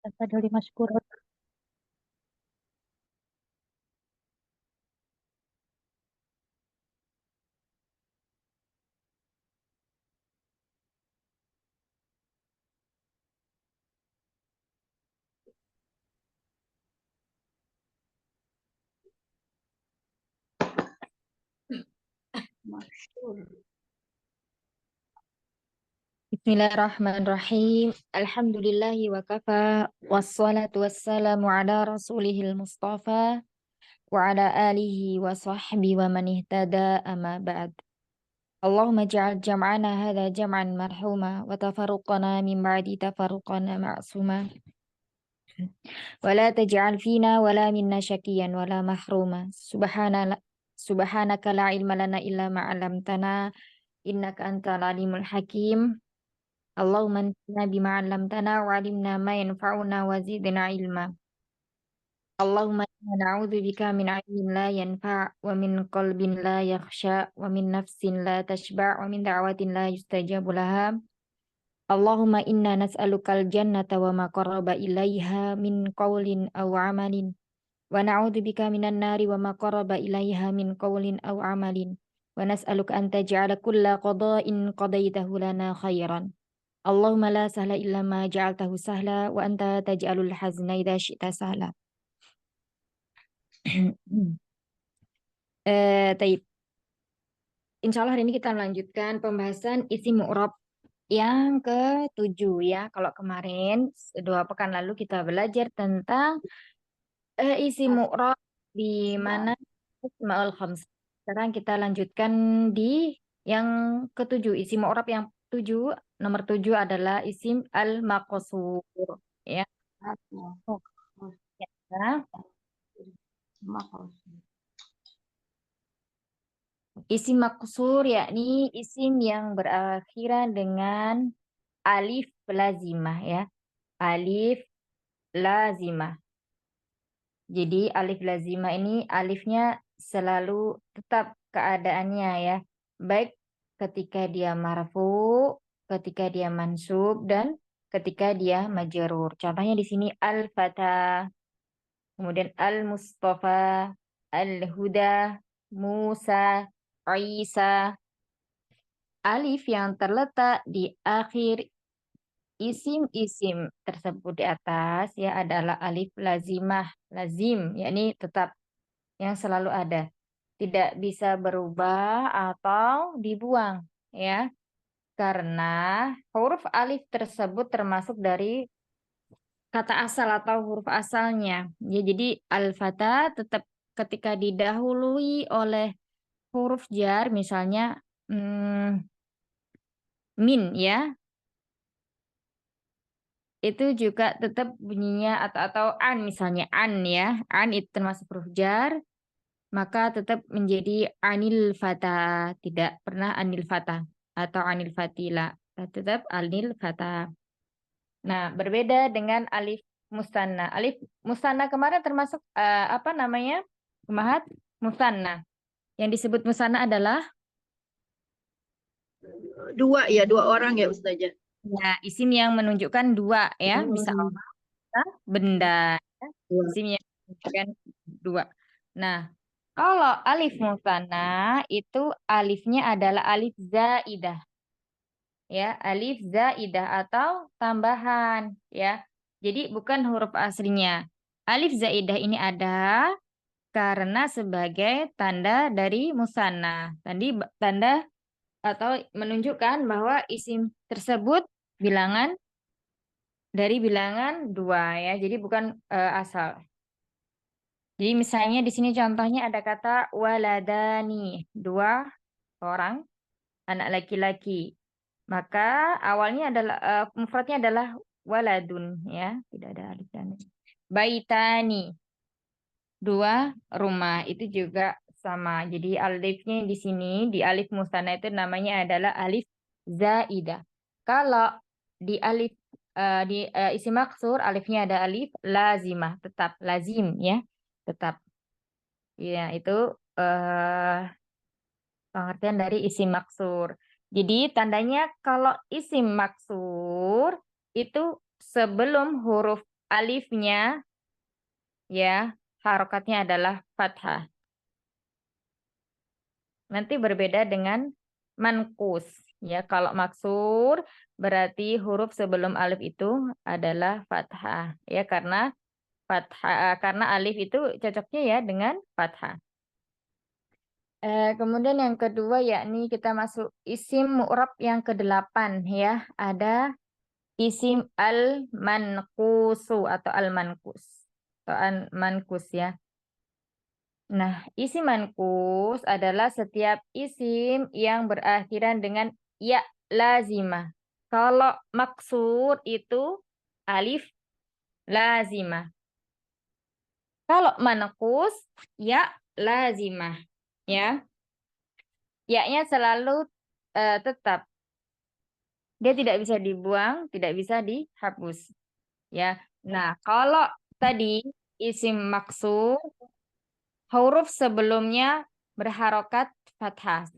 Tafadhali mashkurun. Bismillahirrahmanirrahim. Alhamdulillahi wa kafa. Wassalatu wassalamu ala rasulihil mustafa. Wa ala alihi wa sahbihi wa man ihtada amma ba'd. Allahumma ja'al jam'ana hadha jam'an marhuma. Wa tafarruqana min ba'di tafarruqana ma'suma. Wa la taj'al fina wa la minna syakiyan wa la mahruma. Subhanaka la ilma lana illa ma'alamtana. Innaka antal alimul hakim. Allahumma anfa'na bima 'allamtana wa 'allimna ma yanfa'una wa zidna ilma. Allahumma inna na'udzubika min 'ilmin la yanfa' wa min qalbin la yakhsha wa min nafsin la tashba' wa min da'watin la yustajabu laha. Allahumma inna nas'alukal jannata wa ma qarraba ilaiha min qawlin aw 'amalin wa na'udzubika minan nari wa ma qarraba ilaiha min qawlin aw 'amalin wa nas'aluka an taj'ala kulla qada'in qadaitahu lana khairan. Allahumma la sahla illa ma ja'altahu sahla wa anta taj'alul hazna idza syi'ta sahla. Taib. Insya Allah hari ini kita lanjutkan pembahasan isim mu'rab yang ke-7 ya. Kalau kemarin 2 pekan lalu kita belajar tentang isim mu'rab di mana Asmaul Khams. Sekarang kita lanjutkan di yang ke-7, isim mu'rab yang 7. Nomor 7 adalah isim al-maqsur ya. Ya. Isim maksur yakni isim yang berakhiran dengan alif lazimah ya. Alif lazimah. Jadi alif lazimah ini alifnya selalu tetap keadaannya ya. Baik ketika dia marfu, ketika dia mansub dan ketika dia majrur. Contohnya di sini al-fatah, kemudian al-mustafa, al-huda, Musa, Isa. Alif yang terletak di akhir isim-isim tersebut di atas ya adalah alif lazimah, lazim, yakni tetap yang selalu ada. Tidak bisa berubah atau dibuang ya. Karena huruf alif tersebut termasuk dari kata asal atau huruf asalnya. Ya, jadi al-fatah tetap ketika didahului oleh huruf jar misalnya min ya, itu juga tetap bunyinya atau an misalnya an ya, an itu termasuk huruf jar, maka tetap menjadi anil fata, tidak pernah anil fata atau anil fatila, tetap anil fata. Nah, berbeda dengan alif musanna. Alif musanna kemarin termasuk apa namanya? Mahat musanna. Yang disebut musanna adalah dua orang ya Ustazah. ya, isim yang menunjukkan dua ya, bisa benda, isim yang menunjukkan dua. Nah, kalau alif musanna itu alifnya adalah alif zaidah. Ya, alif zaidah atau tambahan ya. Jadi bukan huruf aslinya. Alif zaidah ini ada karena sebagai tanda dari musanna. Tanda atau menunjukkan bahwa isim tersebut bilangan dari bilangan dua ya. Jadi bukan asal. Jadi misalnya di sini contohnya ada kata waladani, 2 orang anak laki-laki. Maka awalnya adalah mufradnya adalah waladun ya, tidak ada alif dan lam. Baitani, 2 rumah, itu juga sama. Jadi alifnya di sini di alif musanna itu namanya adalah alif zaidah. Kalau di alif di isim maksur alifnya ada alif lazimah, tetap lazim ya, tetap. Ya, itu eh pengertian dari isim maksur. Jadi tandanya kalau isim maksur itu sebelum huruf alifnya ya harokatnya adalah fathah. Nanti berbeda dengan mankus. Ya, kalau maksur berarti huruf sebelum alif itu adalah fathah. Ya, karena alif itu cocoknya ya dengan fathah. Kemudian yang kedua yakni kita masuk isim mu'rab yang kedelapan ya. Ada isim al-mankusu atau al-mankus. Atau al-mankus ya. Nah, isim mankus adalah setiap isim yang berakhiran dengan ya lazimah. Kalau maksur itu alif lazimah. Kalau mankus ya lazimah. Ya, ya-nya selalu tetap. Dia tidak bisa dibuang, tidak bisa dihapus. Ya. Nah, kalau tadi isim maksur huruf sebelumnya berharokat fathah.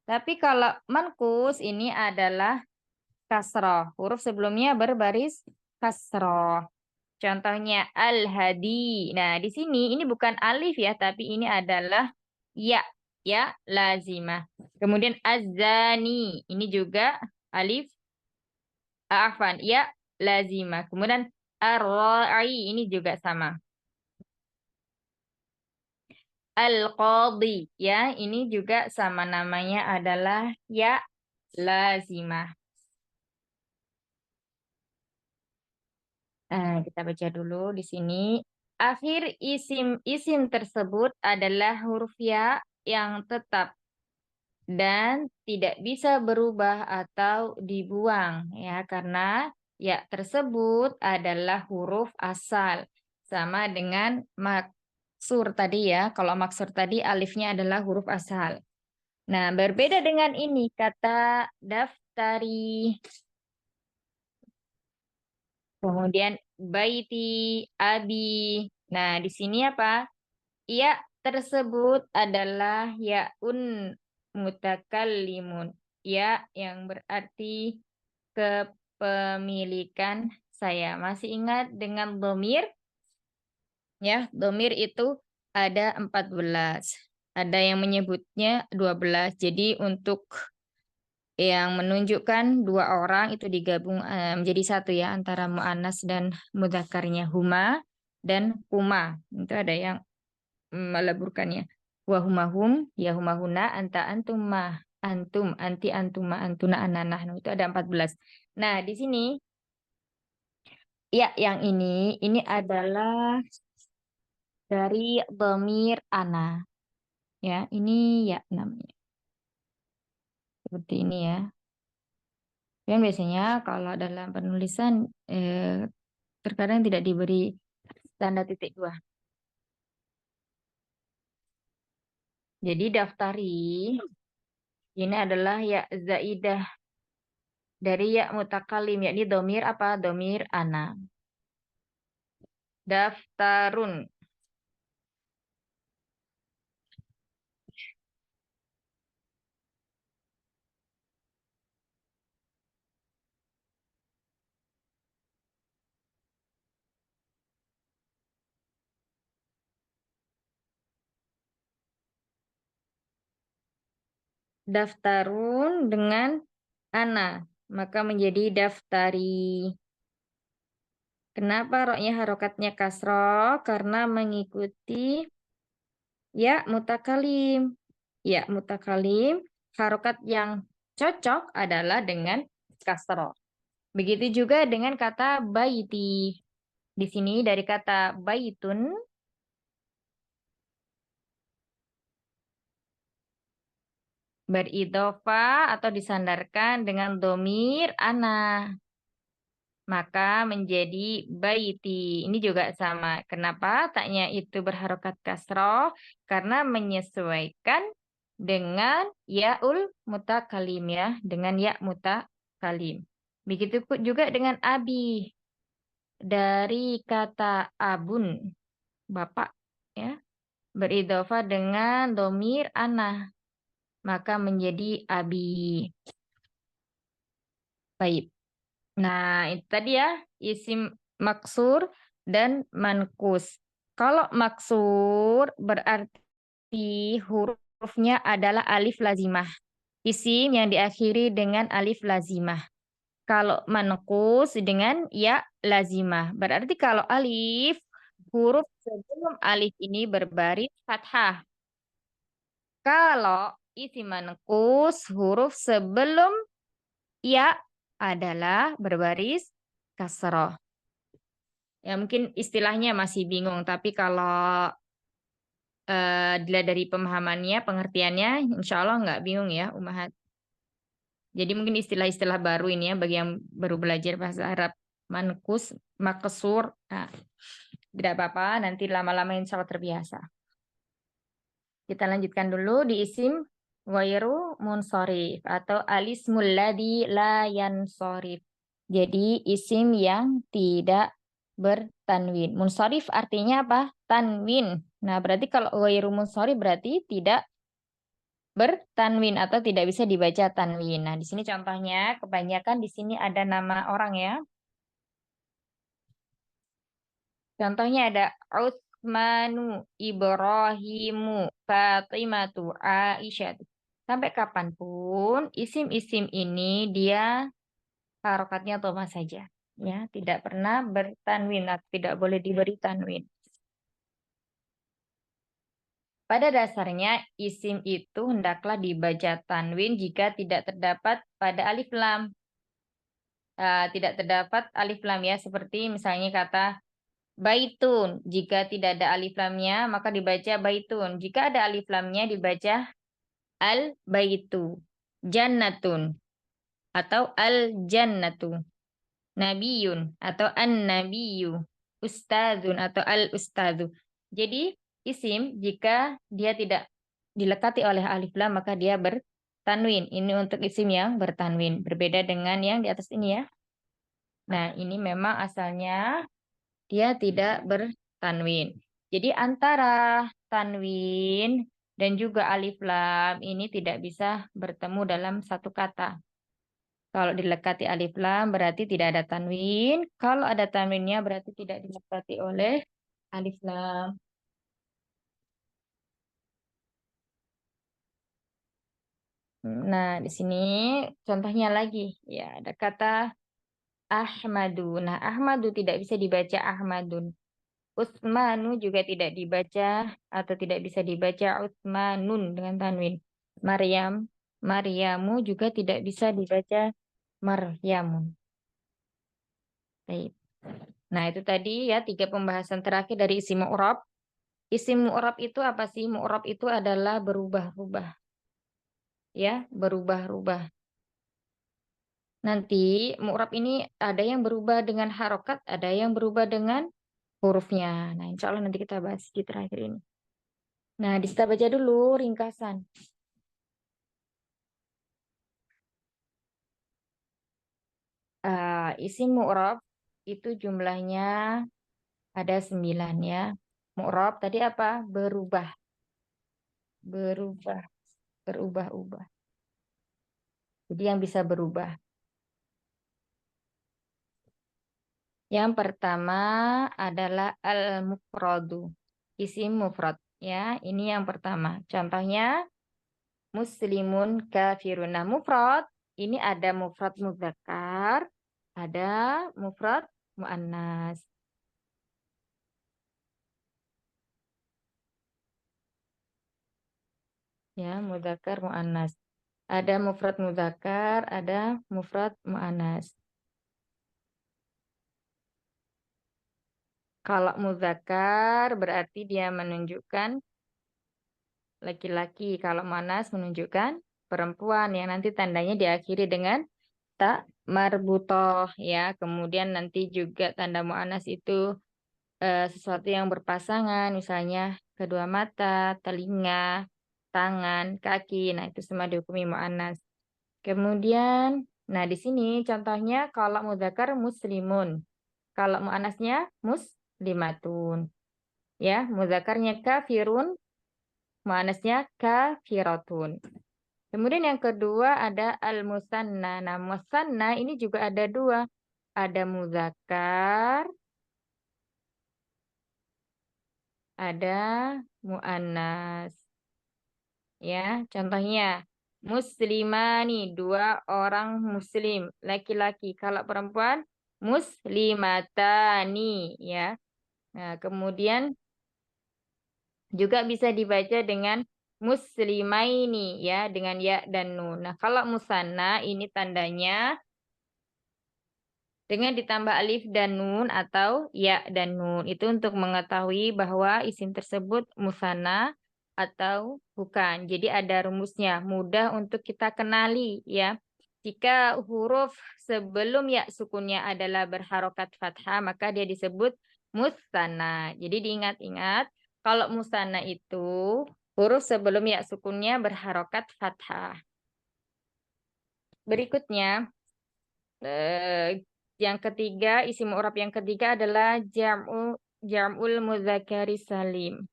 Tapi kalau mankus ini adalah kasroh. Huruf sebelumnya berbaris kasroh. Contohnya al-hadi. Nah, di sini ini bukan alif ya, tapi ini adalah ya, ya lazimah. Kemudian azani. Ini juga alif, afan, ya lazimah. Kemudian ar-ra'i ini juga sama. Al-qadhi ya, ini juga sama namanya adalah ya lazimah. Kita baca dulu di sini. Akhir isim-isim tersebut adalah huruf ya yang tetap dan tidak bisa berubah atau dibuang ya karena ya tersebut adalah huruf asal sama dengan maksur tadi ya. Kalau maksur tadi alifnya adalah huruf asal. Nah, berbeda dengan ini kata daftari, kemudian baiti, abi. Nah, di sini apa? Ya tersebut adalah yaun mutakallimun. Ya yang berarti kepemilikan saya. Masih ingat dengan domir? Ya, domir itu ada 14. Ada yang menyebutnya 12. Jadi untuk yang menunjukkan dua orang itu digabung menjadi satu ya antara mu'annas dan mudzakarnya huma dan huma. Itu ada yang meleburkannya. Wahumahum, ya humahuna, anta antumma, antum, anti antuma, antuna ananah. Nah, itu ada 14. Nah, di sini ya yang ini adalah dari dhamir ana. Ya, ini ya namanya. Seperti ini ya. Dan biasanya kalau dalam penulisan terkadang tidak diberi tanda titik dua. Jadi daftari ini adalah ya zaidah dari ya mutakalim yakni domir apa? Domir ana. Daftarun. Daftarun dengan ana. Maka menjadi daftari. Kenapa roknya harokatnya kasroh? Karena mengikuti ya mutakalim. Ya mutakalim. Harokat yang cocok adalah dengan kasroh. Begitu juga dengan kata baiti. Di sini dari kata baitun beridofa atau disandarkan dengan domir ana. Maka menjadi baiti. Ini juga sama. Kenapa taknya itu berharokat kasroh? Karena menyesuaikan dengan yaul mutakalim ya. Dengan ya mutakalim. Begitu juga dengan abi. Dari kata abun, bapak ya. Beridofa dengan domir ana. Maka menjadi abi. Baik. Nah, itu tadi ya isim maksur dan mankus. Kalau maksur berarti hurufnya adalah alif lazimah. Isim yang diakhiri dengan alif lazimah. Kalau mankus dengan ya lazimah. Berarti kalau alif, huruf sebelum alif ini berbaris fathah. Kalau isim mankus, huruf sebelum ya adalah berbaris kasroh. Ya mungkin istilahnya masih bingung, tapi kalau dilihat dari pemahamannya, pengertiannya, insya Allah nggak bingung ya, Umahat. Jadi mungkin istilah-istilah baru ini ya, bagi yang baru belajar bahasa Arab. Mankus, makesur, nah, tidak apa-apa, nanti lama-lama insya Allah terbiasa. Kita lanjutkan dulu di isim ghairu munsharif atau alismul ladzi la yansharif. Jadi isim yang tidak bertanwin. Munsharif artinya apa? Tanwin. Nah, berarti kalau ghairu munsharif berarti tidak bertanwin atau tidak bisa dibaca tanwin. Nah, di sini contohnya kebanyakan di sini ada nama orang ya. Contohnya ada Utsmanu, Ibrahimu, Fatimatu, Aisyah. Sampai kapanpun isim-isim ini dia harokatnya Thomas saja. Ya, tidak pernah bertanwin atau tidak boleh diberi tanwin. Pada dasarnya isim itu hendaklah dibaca tanwin jika tidak terdapat pada alif lam. Tidak terdapat alif lam ya, seperti misalnya kata baitun, jika tidak ada alif lamnya maka dibaca baitun. Jika ada alif lamnya dibaca al baitu. Jannatun atau al jannatu. Nabiyun atau an nabiyu. Ustadzun atau al ustadzu. Jadi isim jika dia tidak dilekati oleh alif lam maka dia bertanwin. Ini untuk isim yang bertanwin, berbeda dengan yang di atas ini ya. Nah, ini memang asalnya dia tidak bertanwin. Jadi antara tanwin dan juga alif lam ini tidak bisa bertemu dalam satu kata. Kalau dilekati alif lam berarti tidak ada tanwin. Kalau ada tanwinnya berarti tidak dilekati oleh alif lam. Nah, di sini contohnya lagi. Ya, ada kata Ahmadu. Nah, Ahmadu tidak bisa dibaca Ahmadun. Utsmanu juga tidak dibaca atau tidak bisa dibaca Utsmanun dengan tanwin. Maryam, Maryamu juga tidak bisa dibaca Maryamun. Baik. Nah, itu tadi ya tiga pembahasan terakhir dari isim mu'rab. Isim mu'rab itu apa sih? Mu'rab itu adalah berubah-ubah. Ya, berubah-ubah. Nanti mu'rab ini ada yang berubah dengan harokat, ada yang berubah dengan hurufnya. Nah, insya Allah nanti kita bahas di terakhir ini. Nah, kita baca dulu ringkasan. Isim mu'rab itu jumlahnya ada 9 ya. Mu'rab tadi apa? Berubah. Berubah. Berubah-ubah. Jadi yang bisa berubah. Yang pertama adalah al-mufradu. Isim mufrad. Ya, ini yang pertama. Contohnya muslimun kafirun. Nah, mufrad ini ada mufrad mudzakkar, ada mufrad muannas. Ya, mudzakkar muannas. Ada mufrad mudzakkar, ada mufrad muannas. Kalau mudzakkar berarti dia menunjukkan laki-laki. Kalau muannas menunjukkan perempuan yang nanti tandanya diakhiri dengan tak marbutoh ya. Kemudian nanti juga tanda muannas itu sesuatu yang berpasangan, misalnya kedua mata, telinga, tangan, kaki. Nah, itu semua dihukumi muannas. Kemudian, nah di sini contohnya kalau mudzakkar muslimun, kalau muannasnya muslimatun. Ya, mudzakarnya kafirun, muannasnya kafiratun. Kemudian yang kedua ada al-musanna. Nah, musanna ini juga ada dua. Ada muzakkar, ada mu'annas. Ya, contohnya muslimani, dua orang muslim laki-laki. Kalau perempuan muslimatani, ya. Nah, kemudian juga bisa dibaca dengan muslimaini, ya, dengan ya dan nun. Nah, kalau musanna ini tandanya dengan ditambah alif dan nun atau ya dan nun. Itu untuk mengetahui bahwa isim tersebut musanna atau bukan. Jadi ada rumusnya, mudah untuk kita kenali ya. Jika huruf sebelum ya sukunnya adalah berharokat fathah, maka dia disebut musanna. Jadi diingat-ingat, kalau musanna itu huruf sebelum ya sukunnya berharokat fathah. Berikutnya, yang ketiga, isim mu'rab yang ketiga adalah jam'ul mudzakari salim.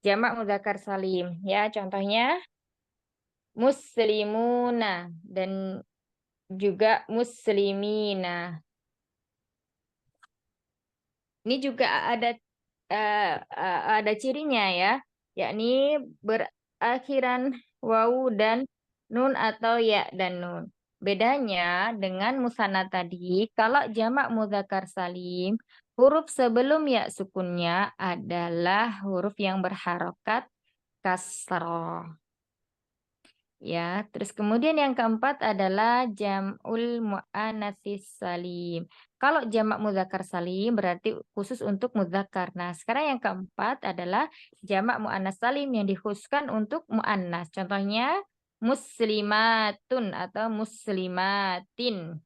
Jamak mudzakar salim. Ya, contohnya muslimuna dan juga muslimina. Ini juga ada cirinya ya, yakni berakhiran wawu dan nun atau ya dan nun. Bedanya dengan musanna tadi, kalau jamak mudzakar salim, huruf sebelum ya sukunnya adalah huruf yang berharokat kasroh. Ya, terus kemudian yang keempat adalah jam'ul muannatsis salim. Kalau jamak muzakkar salim berarti khusus untuk muzakkar. Nah, sekarang yang keempat adalah jamak muannas salim yang dikhususkan untuk muannas. Contohnya muslimatun atau muslimatin.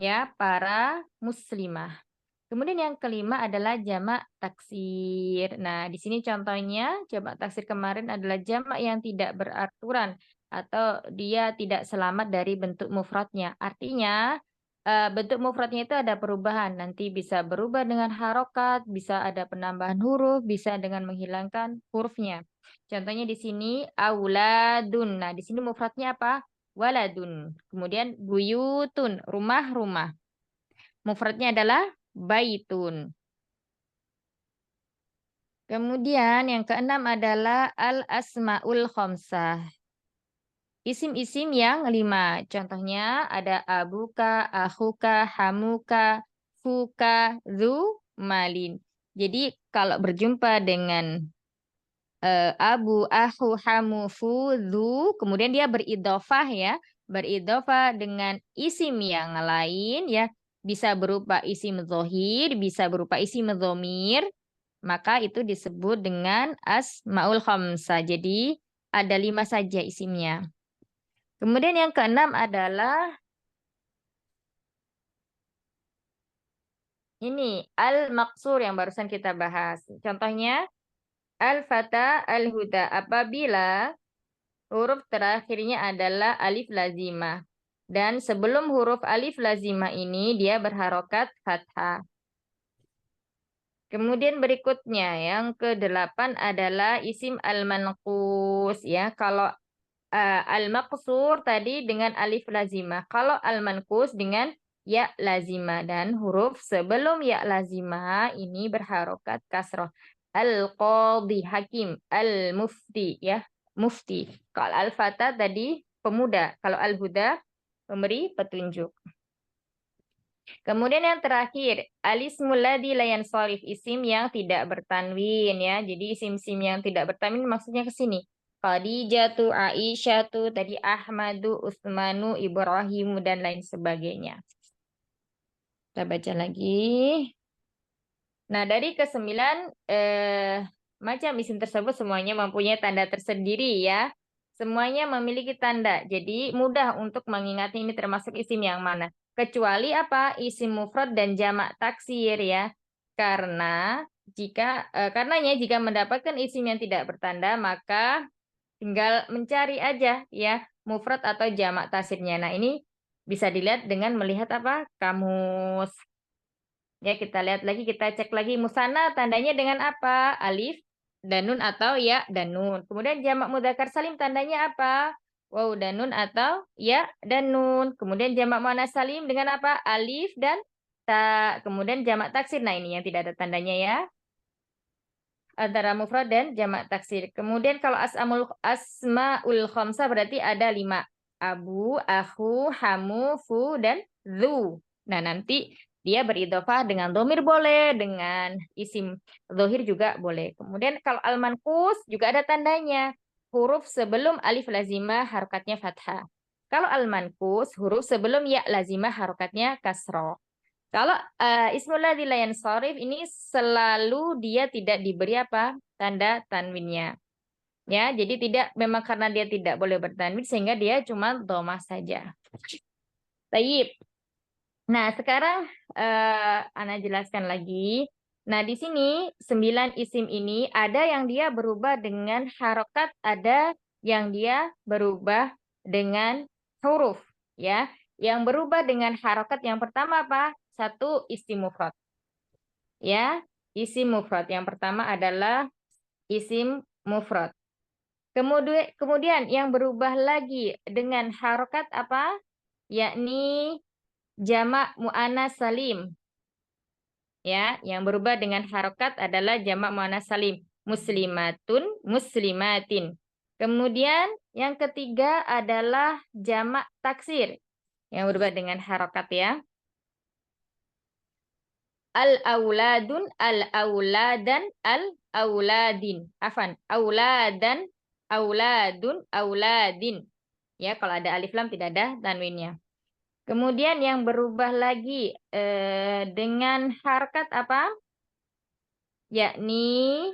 Ya, para muslimah. Kemudian yang kelima adalah jamak taksir. Nah, di sini contohnya jamak taksir kemarin adalah jamak yang tidak beraturan atau dia tidak selamat dari bentuk mufradnya. Artinya bentuk mufradnya itu ada perubahan. Nanti bisa berubah dengan harokat, bisa ada penambahan huruf, bisa dengan menghilangkan hurufnya. Contohnya di sini auladun. Nah, di sini mufradnya apa? Waladun. Kemudian buyutun, rumah-rumah. Mufradnya adalah baitun. Kemudian yang keenam adalah al-asmaul khamsah. Isim-isim yang lima. Contohnya ada abuka, akhuka, hamuka, fuka, zu, malin. Jadi kalau berjumpa dengan abu, aku, hamu, fu, zu, kemudian dia beridofah ya, beridofah dengan isim yang lain ya, bisa berupa isim zohir, bisa berupa isim zomir, maka itu disebut dengan asmaul khamsah. Jadi ada lima saja isimnya. Kemudian yang keenam adalah ini al-maqsur yang barusan kita bahas. Contohnya al-fata al-huda. Apabila huruf terakhirnya adalah alif lazimah. Dan sebelum huruf alif lazimah ini dia berharokat fathah. Kemudian berikutnya yang kedelapan adalah isim al-manqus ya. Kalau al-maqsur tadi dengan alif lazimah. Kalau al-manqus dengan ya lazimah dan huruf sebelum ya lazimah ini berharokat kasroh. Al-qadhi hakim, al-mufti ya, mufti. Kalau al-fata tadi pemuda, kalau al-huda pemberi petunjuk. Kemudian yang terakhir, alismul ladzi la yansharif, isim yang tidak bertanwin ya. Jadi isim-isim yang tidak bertanwin maksudnya ke sini. Khadijatu, Aisyatu, tadi Ahmadu, Utsmanu, Ibrahimu dan lain sebagainya. Kita baca lagi. Nah, dari kesembilan macam isim tersebut semuanya mempunyai tanda tersendiri ya. Semuanya memiliki tanda. Jadi mudah untuk mengingatnya ini termasuk isim yang mana. Kecuali apa? Isim mufrad dan jamak taksir ya. Karenanya jika mendapatkan isim yang tidak bertanda maka tinggal mencari aja ya mufrad atau jamak taksirnya. Nah, ini bisa dilihat dengan melihat apa? Kamus. Ya, kita lihat lagi, kita cek lagi. Musanna tandanya dengan apa? Alif dan nun atau ya dan nun. Kemudian jamak mudzakkar salim tandanya apa? Waw dan nun atau ya dan nun. Kemudian jamak muannats salim dengan apa? Alif dan ta. Kemudian jamak taksir. Nah, ini yang tidak ada tandanya ya. antara mufrad dan jamak taksir. Kemudian kalau asmaul khamsah berarti ada 5. Abu, aku, hamu, fu, dan zu. Nah, nanti dia beridhofah dengan domir boleh, dengan isim zohir juga boleh. Kemudian kalau al-manqus juga ada tandanya. Huruf sebelum alif lazimah harokatnya fathah. Kalau al-manqus, huruf sebelum ya lazimah harokatnya kasroh. Kalau ismul ladzi la yansharif ini selalu dia tidak diberi apa? Tanda tanwinnya. Ya, jadi tidak memang karena dia tidak boleh bertanwin sehingga dia cuma dhamma saja. Taib. Nah, sekarang Ana jelaskan lagi. Nah, di sini 9 isim ini ada yang dia berubah dengan harokat, ada yang dia berubah dengan huruf, ya. Yang berubah dengan harokat yang pertama apa? Satu, isim mufrad. Ya, isim mufrad. Yang pertama adalah isim mufrad. Kemudian yang berubah lagi dengan harokat apa? Yakni jamak mu'anats salim. Ya, yang berubah dengan harokat adalah jamak mu'anats salim. Muslimatun, muslimatin. Kemudian yang ketiga adalah jamak taksir. Yang berubah dengan harokat ya. Al-auladun, al-auladan, al-auladin. Afan, auladan, auladun, auladin. Ya, kalau ada alif lam tidak ada tanwinnya. Kemudian yang berubah lagi dengan harkat apa? Yakni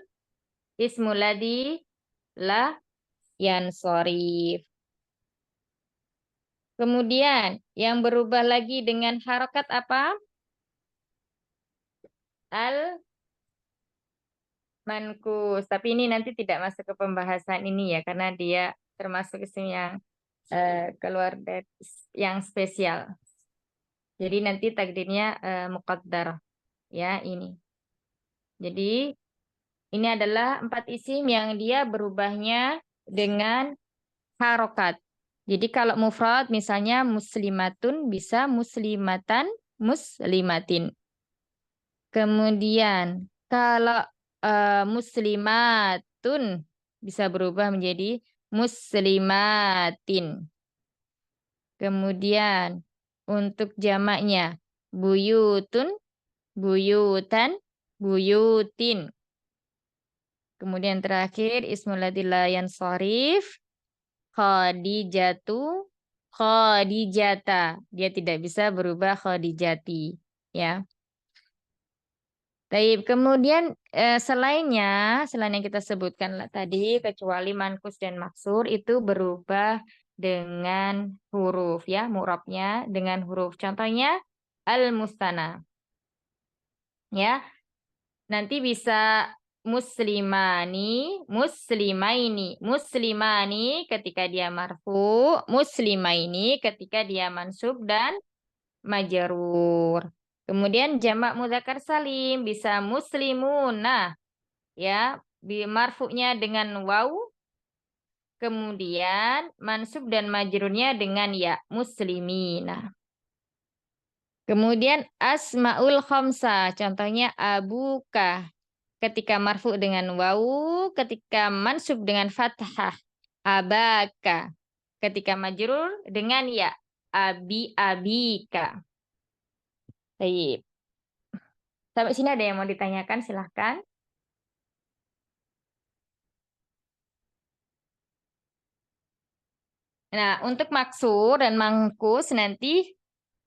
ismul ladzi la yansharif. Kemudian yang berubah lagi dengan harokat apa? Mankus, tapi ini nanti tidak masuk ke pembahasan ini ya, karena dia termasuk isim yang keluar dari yang spesial. Jadi nanti takdirnya muqaddar ya ini. Jadi ini adalah 4 isim yang dia berubahnya dengan harokat. Jadi kalau mufrad misalnya muslimatun bisa muslimatan, muslimatin. Kemudian kalau muslimatun bisa berubah menjadi muslimatin. Kemudian untuk jamaknya buyutun, buyutan, buyutin. Kemudian terakhir ismul ladzi la yansharif, khadijatu, khadijata. Dia tidak bisa berubah khadijati, ya. Baik, kemudian selain yang kita sebutkan tadi, kecuali mankus dan maksur itu berubah dengan huruf ya, mu'rabnya dengan huruf. Contohnya al-mustana. Ya, nanti bisa muslimani, muslimaini, muslimani ketika dia marfu, muslimaini ketika dia mansub dan majrur. Kemudian jamak mudzakkar salim bisa muslimuna ya, marfu'nya dengan waw, kemudian mansub dan majrurnya dengan ya, muslimina. Kemudian asmaul khamsah, contohnya abuka ketika marfu dengan waw, ketika mansub dengan fathah abaka, ketika majrur dengan ya, abika. Baik. Sampai sini ada yang mau ditanyakan, silahkan. Nah, untuk maksur dan mangkus nanti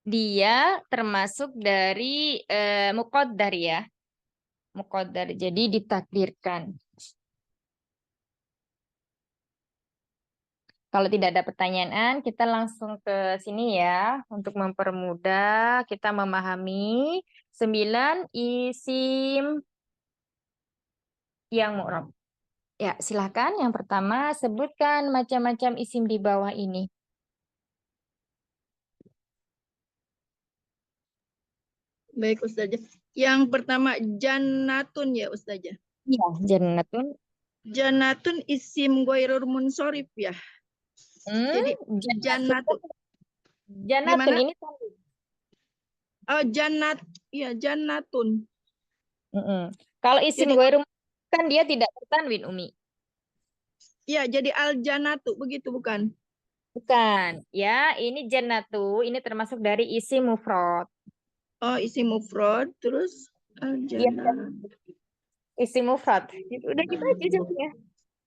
dia termasuk dari muqaddar ya. Muqaddar, jadi ditakdirkan. Kalau tidak ada pertanyaan, kita langsung ke sini ya. Untuk mempermudah kita memahami 9 isim yang mu'rab. Ya, silahkan. Yang pertama, sebutkan macam-macam isim di bawah ini. Baik Ustazah. Yang pertama jannatun ya Ustazah. Iya, jannatun. Jannatun isim ghairul munsorif ya. Jadi jannatun. Jannatun Gimana? ini Oh, jannat. Ya, jannatun. Kalau isim Jadi ghairu kan dia tidak bertanwin, Umi. Ya, jadi al-janatu begitu bukan? Bukan. Ya, ini jannatu, ini termasuk dari isim mufrad. Oh, isi mufrad terus Iya, al-jannah. isim mufrad. Udah gitu aja jadinya.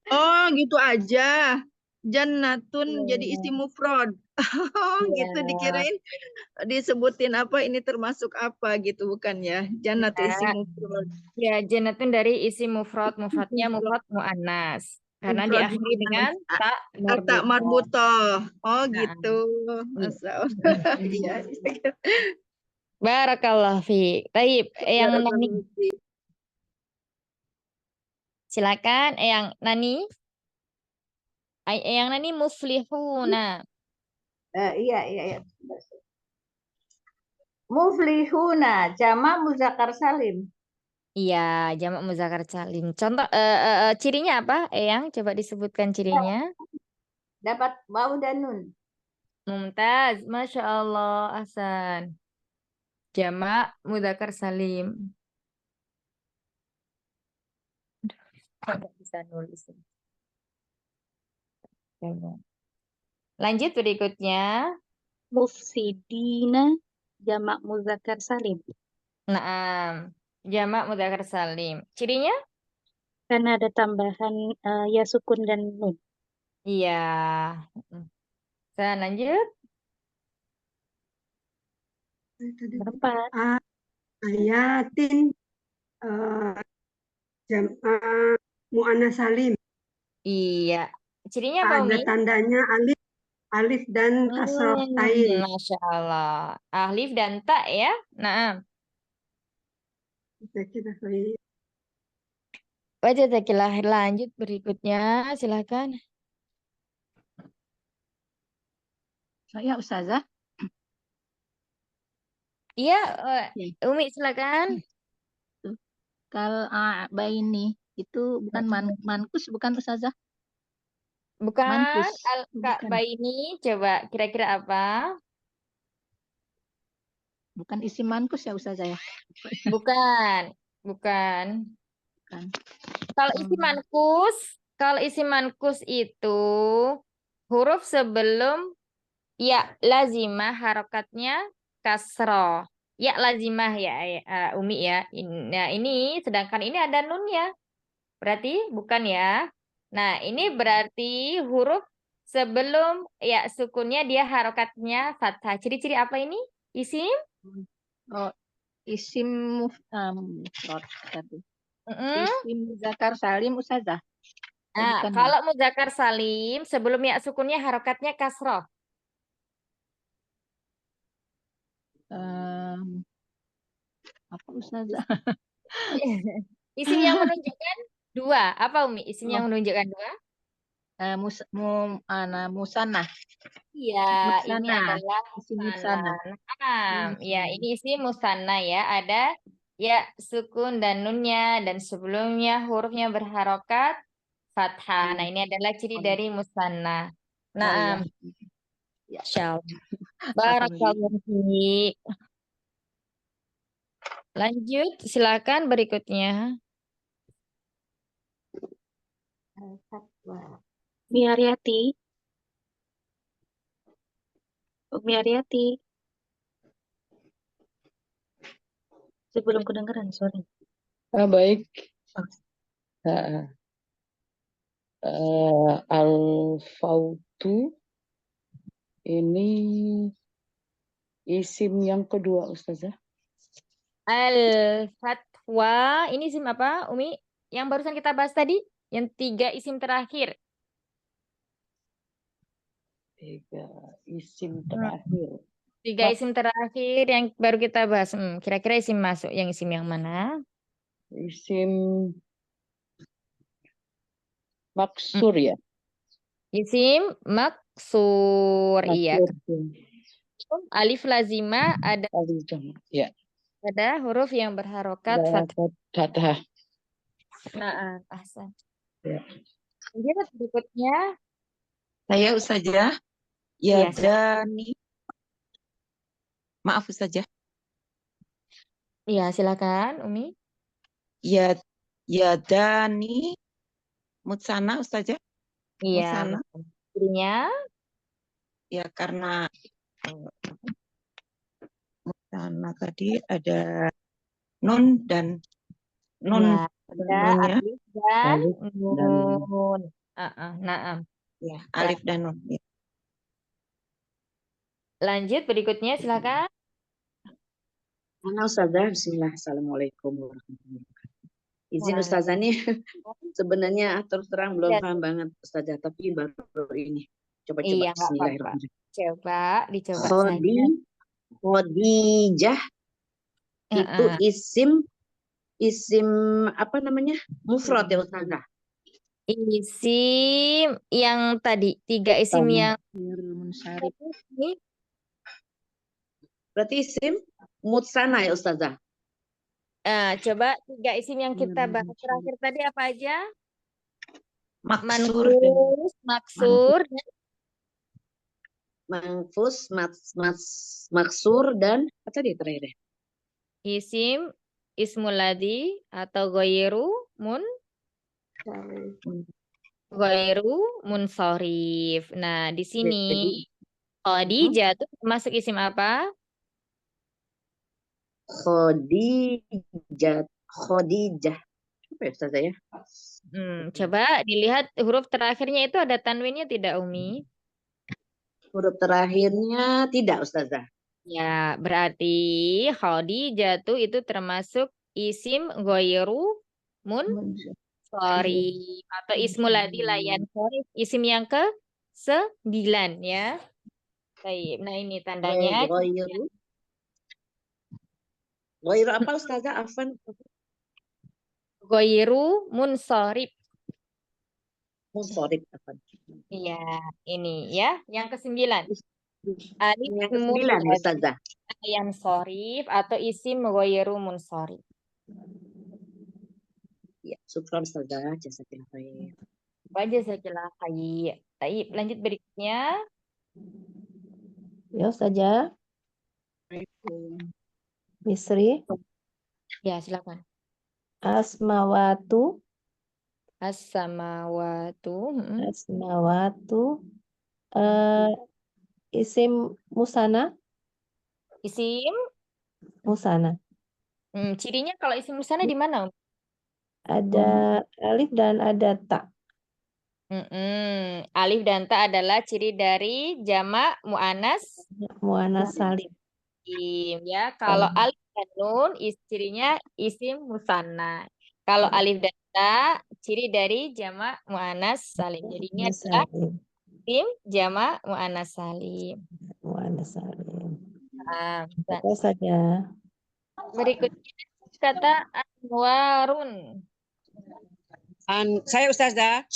Oh, gitu aja. Jannatun jadi isi Iya. mufrad. Oh, gitu Iya. dikirain disebutin apa ini termasuk apa gitu bukan ya? Jannatu isi Nah, mufrad. ya jannatun dari isim mufrad, mufradnya Mufrad mufrad muannas. Karena mufrad diakhiri dengan muannas. tak Tak marbutoh. marbutoh. Oh, Nah, gitu. iya. Masa. Iya. Barakallah fiik. Taib, yang nani. Barakallahu fiik. Silakan, yang nani. Yang nani muflihuna. Iya, iya, iya. Muflihuna, jama muzakkar salim. Iya, jamak muzakkar salim. Contoh, cirinya apa? Yang coba disebutkan cirinya. Dapat bau dan nun. Mumtaz, Masya Allah, Hasan. Jamak muzakkar salim. Nggak bisa nulis. Lanjut berikutnya. Mufsidina jamak muzakkar salim. Naam. Jamak muzakkar salim. Cirinya? Karena ada tambahan ya sukun dan nun. Iya. Saya lanjut. Berapa? Ayatin jam'ah mu'annas salim. Iya. Cirinya apa, Ada Umi? tandanya alif, alif dan kasroh tain. Masya Allah. Alif dan tak ya. Naam. Saya kira saya Baca takilah lanjut berikutnya. Silakan. Saya Ustazah. Iya, Ya. Umi silakan. Kalau baini itu bukan mankus bukan Ustazah? Bukan Mankus. Kak Bukan. Baini. Coba kira-kira apa? Bukan isi mankus ya Ustazah ya? Bukan. Bukan. Bukan. Kalau isi mankus, kalau isi mankus itu huruf sebelum ya lazimah harokatnya kasroh. Ya lazimah ya, Umi ya. Nah ini sedangkan ini ada nunnya. Berarti bukan ya. Nah ini berarti huruf sebelum ya sukunnya dia harokatnya fathah. Ciri-ciri apa ini? Isim? Oh, isim mufrad tadi. Mm-mm. Isim muzakkar salim Ustazah. Nah, Bukan ya? kalau muzakkar salim sebelum ya sukunnya harokatnya kasroh. Apa Ustazah? Isim yang menunjukkan dua. Apa Umi? Isim yang Oh, menunjukkan dua? musanah. Iya, ini Musanah. adalah Isim musanna. musanah. Ya ini isim musanna ya. Ada ya sukun dan nunnya dan sebelumnya hurufnya berharokat fathah. Nah, ini adalah ciri Oh, dari musanna. oh Naam, iya. Ya. insyaallah. Alhamdulillah. Barakallahu fiik. Lanjut, silakan berikutnya. Umi Ariati. Umi Ariati. Sebelum kedengeran, sorry. Baik. Oh, Al-Fautu ini isim yang kedua, Ustazah. Al-Fatwa, ini isim apa, Umi? Yang barusan kita bahas tadi, yang tiga isim terakhir. 3 isim terakhir. 3 isim terakhir yang baru kita bahas. Kira-kira isim masuk yang isim yang mana? Isim maksur ya. Isim maksur, iya. Maksur. Alif lazima ada Alif jama'. Ya. huruf yang berharokat fathah. Fathah. Nah, ahsan. Ya. Lanjut berikutnya. Saya Ustazah, Iya, Yadani. Maaf Ustazah. Iya, silakan, Umi. Yadani mutsana Ustazah. Iya, Musana. betul. Cirinya Ya karena musana tadi ada nun dan nun ya ada nunnya alif dan Alif dan nun. Naam. ya alif dan nun. Ya. Lanjut berikutnya silakan. Halo Ustazah, Bismillah. Assalamualaikum warahmatullahi wabarakatuh. Izin Ustazah nih, sebenarnya terus terang belum Ya, paham banget Ustazah, tapi baru ini. iya, Coba-coba nggak apa-apa. Bismillahirrahmanirrahim. Coba dicoba saja. Khadijah itu isim apa namanya? Mufrad ya Ustazah. Isim yang tadi, 3 isim yang ini Berarti isim mutsana ya Ustazah. coba 3 isim yang kita bahas terakhir tadi apa aja? Maksur dan Manfus, maksur, dan Manfus, maksur dan apa tadi terakhir ya? isim ismul ladzi atau goiru munsorif. Nah, di sini Khadijah itu masuk isim apa? Khadijah. Apa ya Ustazah ya? Coba dilihat huruf terakhirnya itu ada tanwinnya tidak, Umi? Huruf terakhirnya tidak Ustazah. Ya, berarti Khadijah itu termasuk isim goiru munsorif atau ismul ladzi la yansorif, isim yang ke-9 ya. Baik. Nah, ini tandanya Goiru apa Ustazah? Afan. goiru munsorif. Munsorif afan. Iya, ini ya, yang ke-9. Alif Yang ke-9 ya Ustazah. yansorif atau isim goiru munsorif. Ya, syukran Ustazah. Jazakallah khair. Jazakallah khair. Baik, lanjut berikutnya. Ya saja, Misri, Ya, silakan. Asmawatu, As-samawatu. Isim musana, Isim. Cirinya kalau isim musana di mana, Om? ada alif dan ada ta. Alif dan ta adalah ciri dari jamak muannas Salim. ya. Kalau alif dan nun cirinya isim musanna. Kalau alif dan ta ciri dari jamak muannas salim. Jadi ini adalah isim jamak muannas salim. Apa saja. Berikutnya kata anwarun. Saya Ustazah.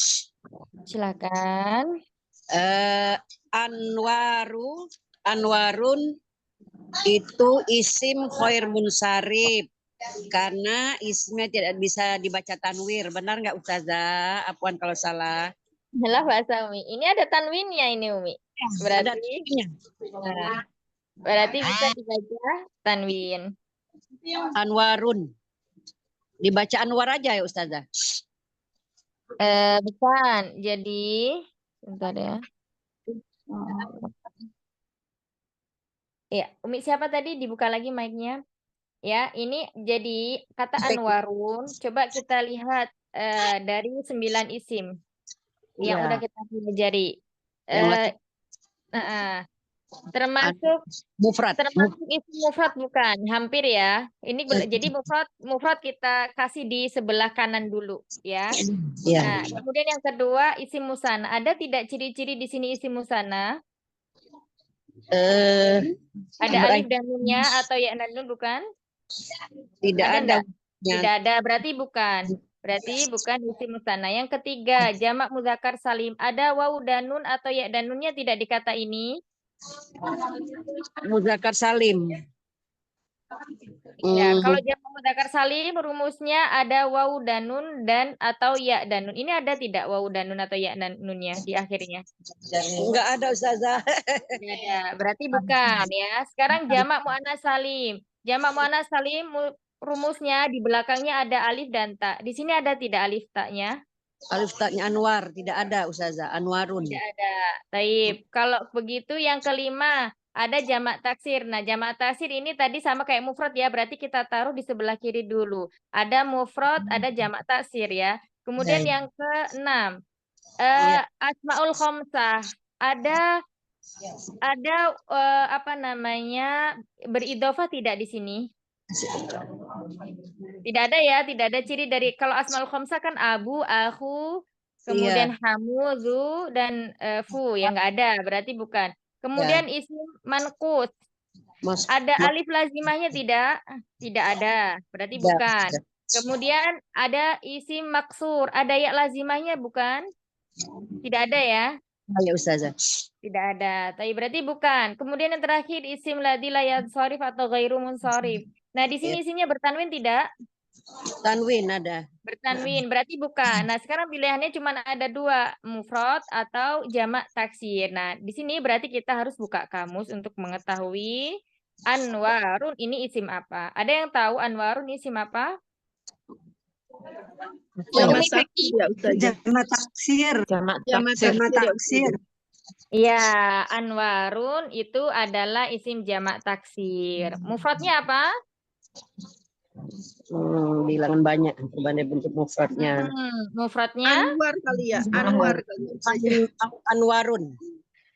Silakan. Anwarun itu isim khair munsharif karena ismnya tidak bisa dibaca tanwir. Benar nggak Ustazah? Apuan kalau salah. Salah bahasa Umi. Ini ada tanwinnya ini Umi. Berarti bisa dibaca tanwin. Anwarun. Dibaca Anwar aja ya Ustazah. Bukan. Jadi bentar ya. Ya, Umi siapa tadi? Dibuka lagi mic-nya. Ya, ini jadi kata anwarun. Coba kita lihat dari 9 isim yang udah kita pelajari. Termasuk isim mufrad bukan, hampir ya. Ini jadi mufrad kita kasih di sebelah kanan dulu ya. Nah, kemudian yang kedua isim musanna. Ada tidak ciri-ciri di sini isim musanna? Ada alif dan nunnya atau ya dan nun bukan? Tidak ada. Tidak ada, berarti bukan. Berarti bukan isim musanna. Yang ketiga, jamak muzakkar salim. Ada wawu dan nun atau ya dan nunnya tidak di kata ini? Muzakkar salim. Ya, kalau jamak muzakkar salim rumusnya ada wawu dan nun dan atau ya dan nun. Ini ada tidak wawu dan nun atau ya dan nunnya di akhirnya? Enggak ada Ustazah. Tidak ada. Berarti bukan ya. Sekarang jamak muannas salim. Jamak muannas salim rumusnya di belakangnya ada alif dan ta. Di sini ada tidak alif taknya? Alif taknya Anwar, tidak ada Ustazah. Anwarun. Tidak ada. Taib. Kalau begitu yang kelima ada jamak taksir. Nah, jamak taksir ini tadi sama kayak mufrad ya, berarti kita taruh di sebelah kiri dulu. Ada mufrad, ada jamak taksir ya. Kemudian Baik. yang keenam, Iya. asmaul khamsah. Ada apa namanya, beridhofah tidak di sini? Tidak ada ya, tidak ada ciri dari kalau asmaul khamsah kan abu, aku, kemudian hamu, zu, dan fu yang nggak ada, berarti bukan. Kemudian isim manqus. Ada alif lazimahnya tidak? Tidak ada, berarti bukan. Kemudian ada isim maksur, ada ya lazimahnya bukan? Tidak ada ya? Ya Ustazah. Tidak ada, tapi berarti bukan. Kemudian yang terakhir isim ladzi la yansharif atau ghairu munsharif. Nah, di sini isimnya bertanwin tidak? Tanwin ada. Bertanwin, berarti bukan. Nah, sekarang pilihannya cuma ada dua, mufrad atau jamak taksir. Nah, di sini berarti kita harus buka kamus untuk mengetahui Anwarun ini isim apa. Ada yang tahu Anwarun isim apa? Jamak taksir ya Ustazah. Jamak taksir. Jamak taksir ya Ustazah. Ya, Anwarun itu adalah isim jamak taksir. Mufradnya apa? Bilangan banyak bentuk mufradnya. Mufradnya? Anwar kali ya, Anwar kali ya. Anwarun.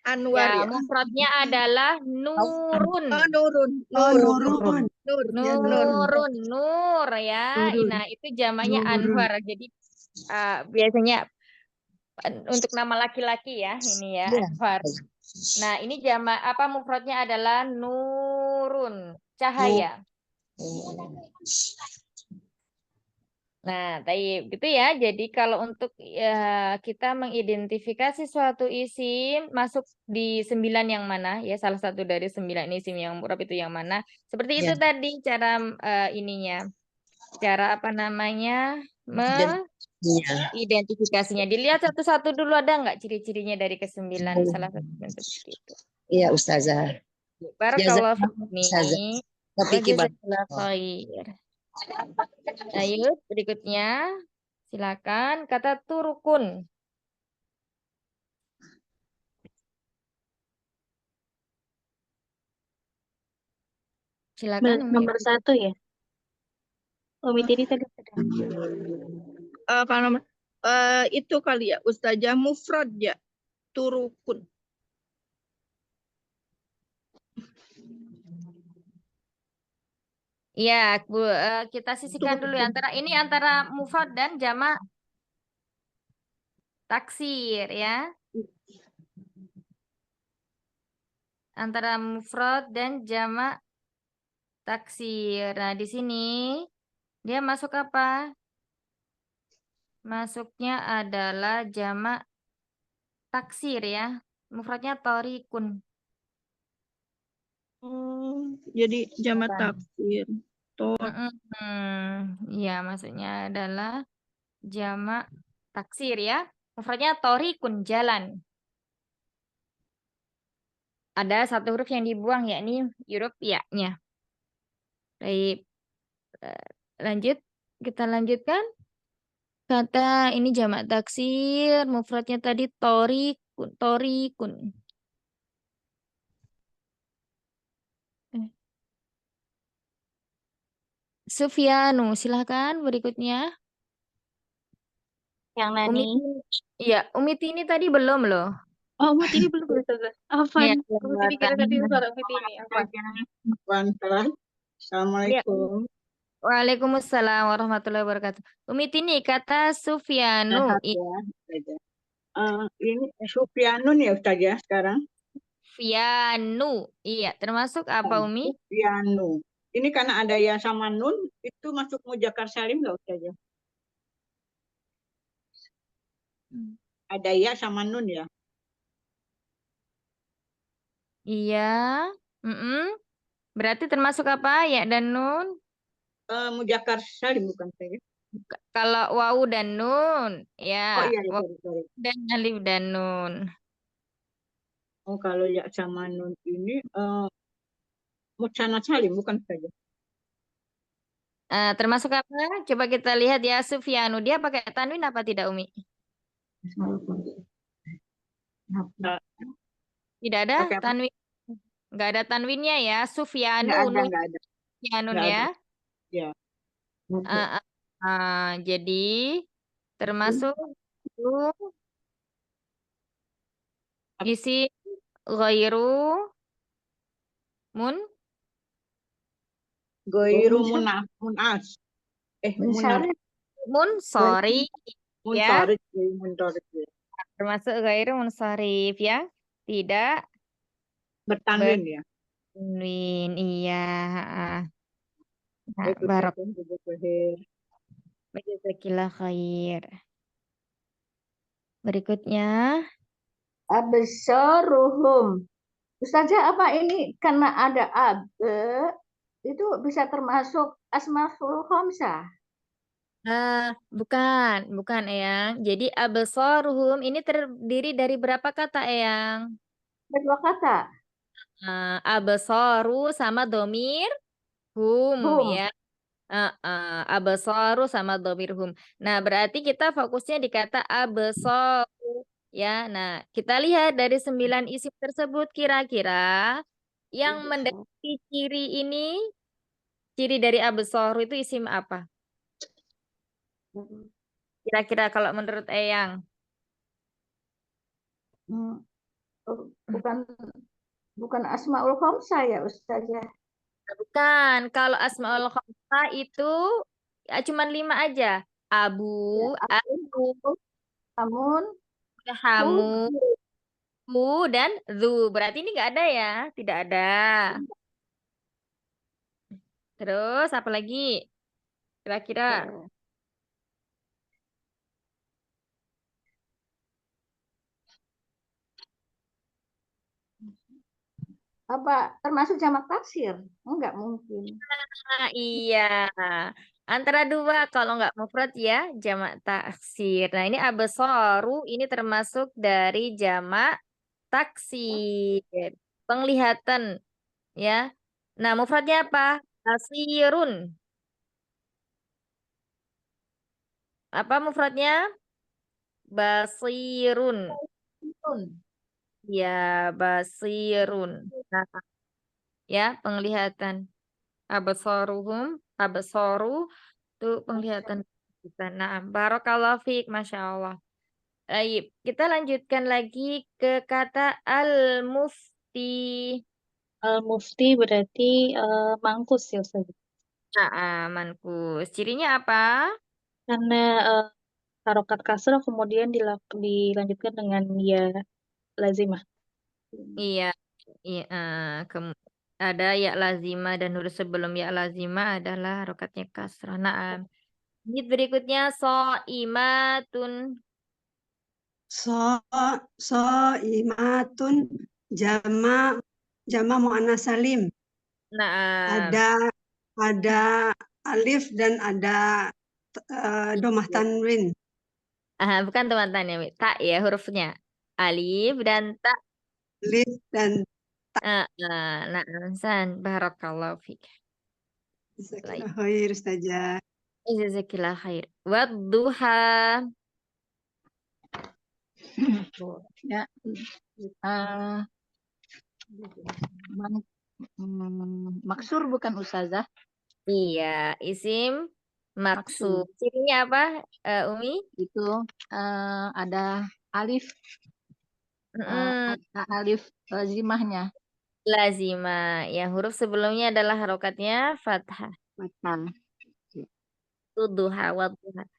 Anwar ya. Mufradnya adalah nurun. Oh, nurun. Nurun. Nurun, nur ya. Nurun. Nah, itu jamaknya Anwar. Jadi biasanya untuk nama laki-laki ya, ini ya, Anwar. Nah, ini jamak apa mufradnya adalah nurun, cahaya. Nah, gitu ya. Jadi kalau untuk kita mengidentifikasi suatu isim masuk di 9 yang mana ya, salah satu dari 9 isim yang mu'rab itu yang mana. Seperti itu tadi cara ininya. Cara apa namanya? Identifikasinya. Dilihat satu-satu dulu, ada nggak ciri-cirinya dari ke-9 salah satu bentuk itu. Iya Ustazah. Barakallahu fiik. Jazakallahu khair. Ayo berikutnya silakan kata turukun. Silakan Nomor 1 ya. Umi Tini tadi sudah. Apa nomor? Itu kali ya Ustazah, mufrad ya. Turukun. Iya, Bu, kita sisihkan dulu ya, antara mufrad dan jamak taksir ya. Antara mufrad dan jamak taksir. Nah, di sini dia masuk apa? Masuknya adalah jamak taksir ya. Mufradnya torikun. Jadi jamak taksir. Iya, maksudnya adalah jamak taksir ya. Mufradnya torikun, jalan. Ada satu huruf yang dibuang, yakni huruf ya-nya. Baik. Lanjut, kita lanjutkan. Kata ini jamak taksir, mufradnya tadi torikun. Sufyanu, silahkan berikutnya. Yang Nani. Iya, Umi Tini tadi belum loh. Oh, Umi Tini belum Ustazah. Afan. Umi Tini kira tadi suara Umi Tini. Assalamualaikum. Waalaikumsalam warahmatullahi wabarakatuh. Umi Tini, kata Sufyanu. Ini Sufyanun ya Ustazah sekarang. Sufyanu. Iya, termasuk apa Umi? Sufyanu. Ini karena ada ya sama nun, itu masuk muzakkar salim nggak Ustazah? Ada ya sama nun ya? Iya. Berarti termasuk apa? Ya dan nun? Muzakkar salim bukan saya. Kalau wawu dan nun, ya. Oh iya, Wawu dan alif dan nun. Oh, kalau ya sama nun ini musanad salim bukan saja. Termasuk apa? Coba kita lihat ya, Sufyanu. Dia pakai tanwin apa tidak, Umi? Eh, Tidak ada Pakai apa? tanwin. Nggak ada tanwinnya ya. Sufyanu, Nggak ada, nun nggak ada, Sufyanun nggak ya. ada. Ya. Ah, ah, jadi termasuk itu isi ghairu mun Goiru munas. Munar. Munsharif. sorry ya. Muntorik. Muntorik. Termasuk ghairu munsharif ya. Tidak Bertanwin ya. bertanwin. Iya. Nah, Itu barok. Jazakallah. Jazakillah khair. Berikutnya. Absaruhum. Ustazah, apa ini karena ada itu bisa termasuk asmaul khamsah? Bukan Eyang. Jadi absaruhum ini terdiri dari berapa kata Eyang? Ada dua kata. Absaru sama domir hum Hum. ya. Absaru sama domir hum. Nah, berarti kita fokusnya di kata absaru ya. Nah, kita lihat dari 9 isim tersebut kira-kira yang mendekati ciri ini, ciri dari absaru itu isim apa? Kira-kira kalau menurut Eyang? Bukan asmaul khamsah ya Ustazah. Bukan, kalau asmaul khamsah itu ya, cuman 5 aja. Abu, Abu, Namun Hamu, Hu, dan Zu. Berarti ini nggak ada ya? Tidak ada. Terus apa lagi? Kira-kira? apa termasuk jamak taksir? Enggak mungkin. Iya. Antara dua, kalau nggak mufrad ya jamak taksir. Nah ini absaru ini termasuk dari jamak taksir. Penglihatan ya. Nah mufradnya apa? Basirun. Apa mufradnya? Basirun. Ya, basirun. Nah, ya, penglihatan. Absaru itu penglihatan kita. Nah, barakallahu fiik, Masya Allah. Baik, kita lanjutkan lagi ke kata al-mufti. Al-mufti berarti mangkus ya Ustaz. Mankus. Cirinya apa? Karena harokat kasrah kemudian dilanjutkan dengan ya lazimah. Iya, iya. Ada ya lazima dan huruf sebelum ya lazima adalah harokatnya kasrah. Nah, ini berikutnya imatun. Imatun jama muannas salim. Nah, Ada alif dan ada domah tanwin. bukan teman-teman ya, tak ya hurufnya. Alif dan tak. Alif dan Nah, San, barakallahu fiik. Jazakallah khair Ustazah. Jazakillah khair. Wadduha. Ya. Maksur bukan Ustazah? Iya, isim maksud. Cirinya apa, Umi? Itu ada alif, alif lazimahnya. Lazima. Yang huruf sebelumnya adalah harokatnya fathah. Duha wadduha.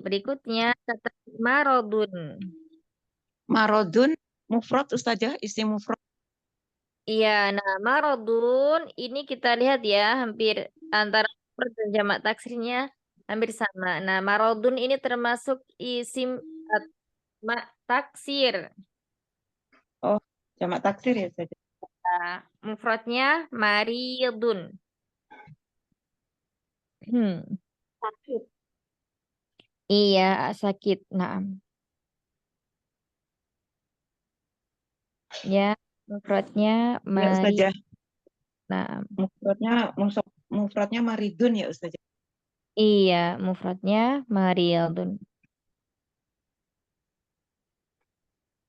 Berikutnya kata marodun. Marodun mufrad Ustazah, isim mufrad. Iya, nah marodun ini kita lihat ya hampir antara mufrad dan jamak taksirnya hampir sama. Nah, marodun ini termasuk isim taksir. Oh, jamak taksir ya Ustazah. Nah, mufradnya maridun. Sakit. Iya, sakit. Nah. Ya, mufradnya Ya Ustazah. Nah, Mufradnya maridun ya Ustazah. Iya, mufradnya mariyadun.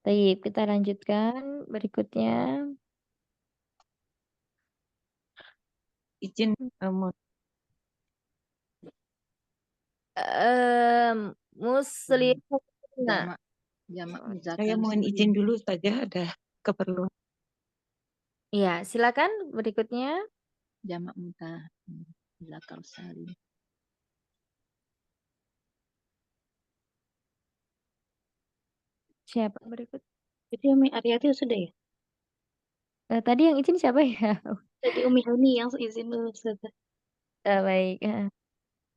Baik, kita lanjutkan berikutnya. Izin Muslimuna. Jamak saya muzakkar mohon salim. izin dulu saja, ada keperluan. Iya, silakan berikutnya. Jamak muzakkar salim. Siapa berikut? Jadi Umi Aryati sudah ya? Tadi yang izin siapa ya? Tadi Umi Hani yang izin dulu Ustazah. Baik.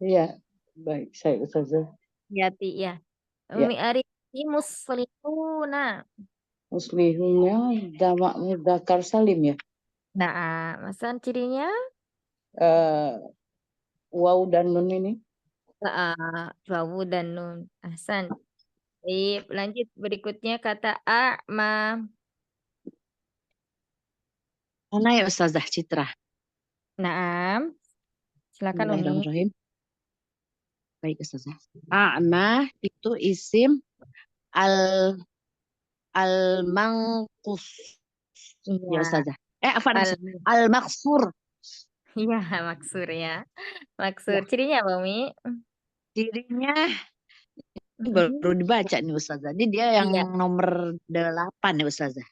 Iya, baik. Saya Ustazah. Yati ya. Ya, Umi Aryati muslimuna. muslihunnya jamak mudzakkar salim ya. Nah, masan cirinya? Waw dan nun ini. Wawu dan nun. Ahsan. Baik, lanjut berikutnya kata a'ma. Mana ya Ustazah Citra? Naam. Silakan Umi. Bismillahirrahmanirrahim. Baik Ustazah. A'ma itu isim al al-manqus. Ya Iya. Ustazah. Afwan, Al al-maksur. Iya, maksur ya. Maksur. Cirinya apa, Umi? Cirinya ini Mhm. baru dibaca nih Ustazah. Ini dia yang Iya. nomor 8 nih Ustazah.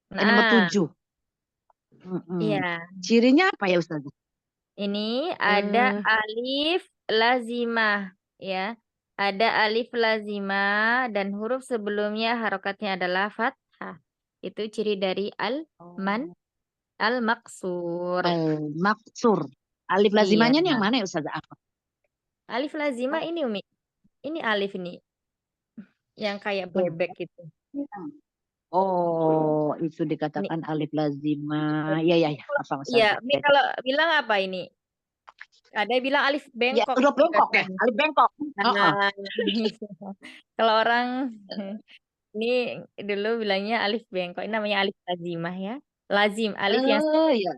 Nomor Nah, 7. iya. Cirinya apa ya Ustazah? Ini ada alif lazimah ya. Ada alif lazimah dan huruf sebelumnya harokatnya adalah fathah. Itu ciri dari al-maksur. Al-maksur. Alif Iya. lazimanya nih yang mana ya Ustazah? Apa? Alif lazimah ini Umi. Ini alif ini. Yang kayak bebek gitu. Oh, itu dikatakan alif lazimah. Iya, iya, iya. Apa Iya, Ustazah? Umi kalau bilang apa ini? Ada yang bilang alif Ya, bengkok. huruf bengkok ya. Alif bengkok. Nah, kalau orang ini dulu bilangnya alif bengkok. Ini namanya alif lazimah ya. Lazim, alif yang Oh, iya.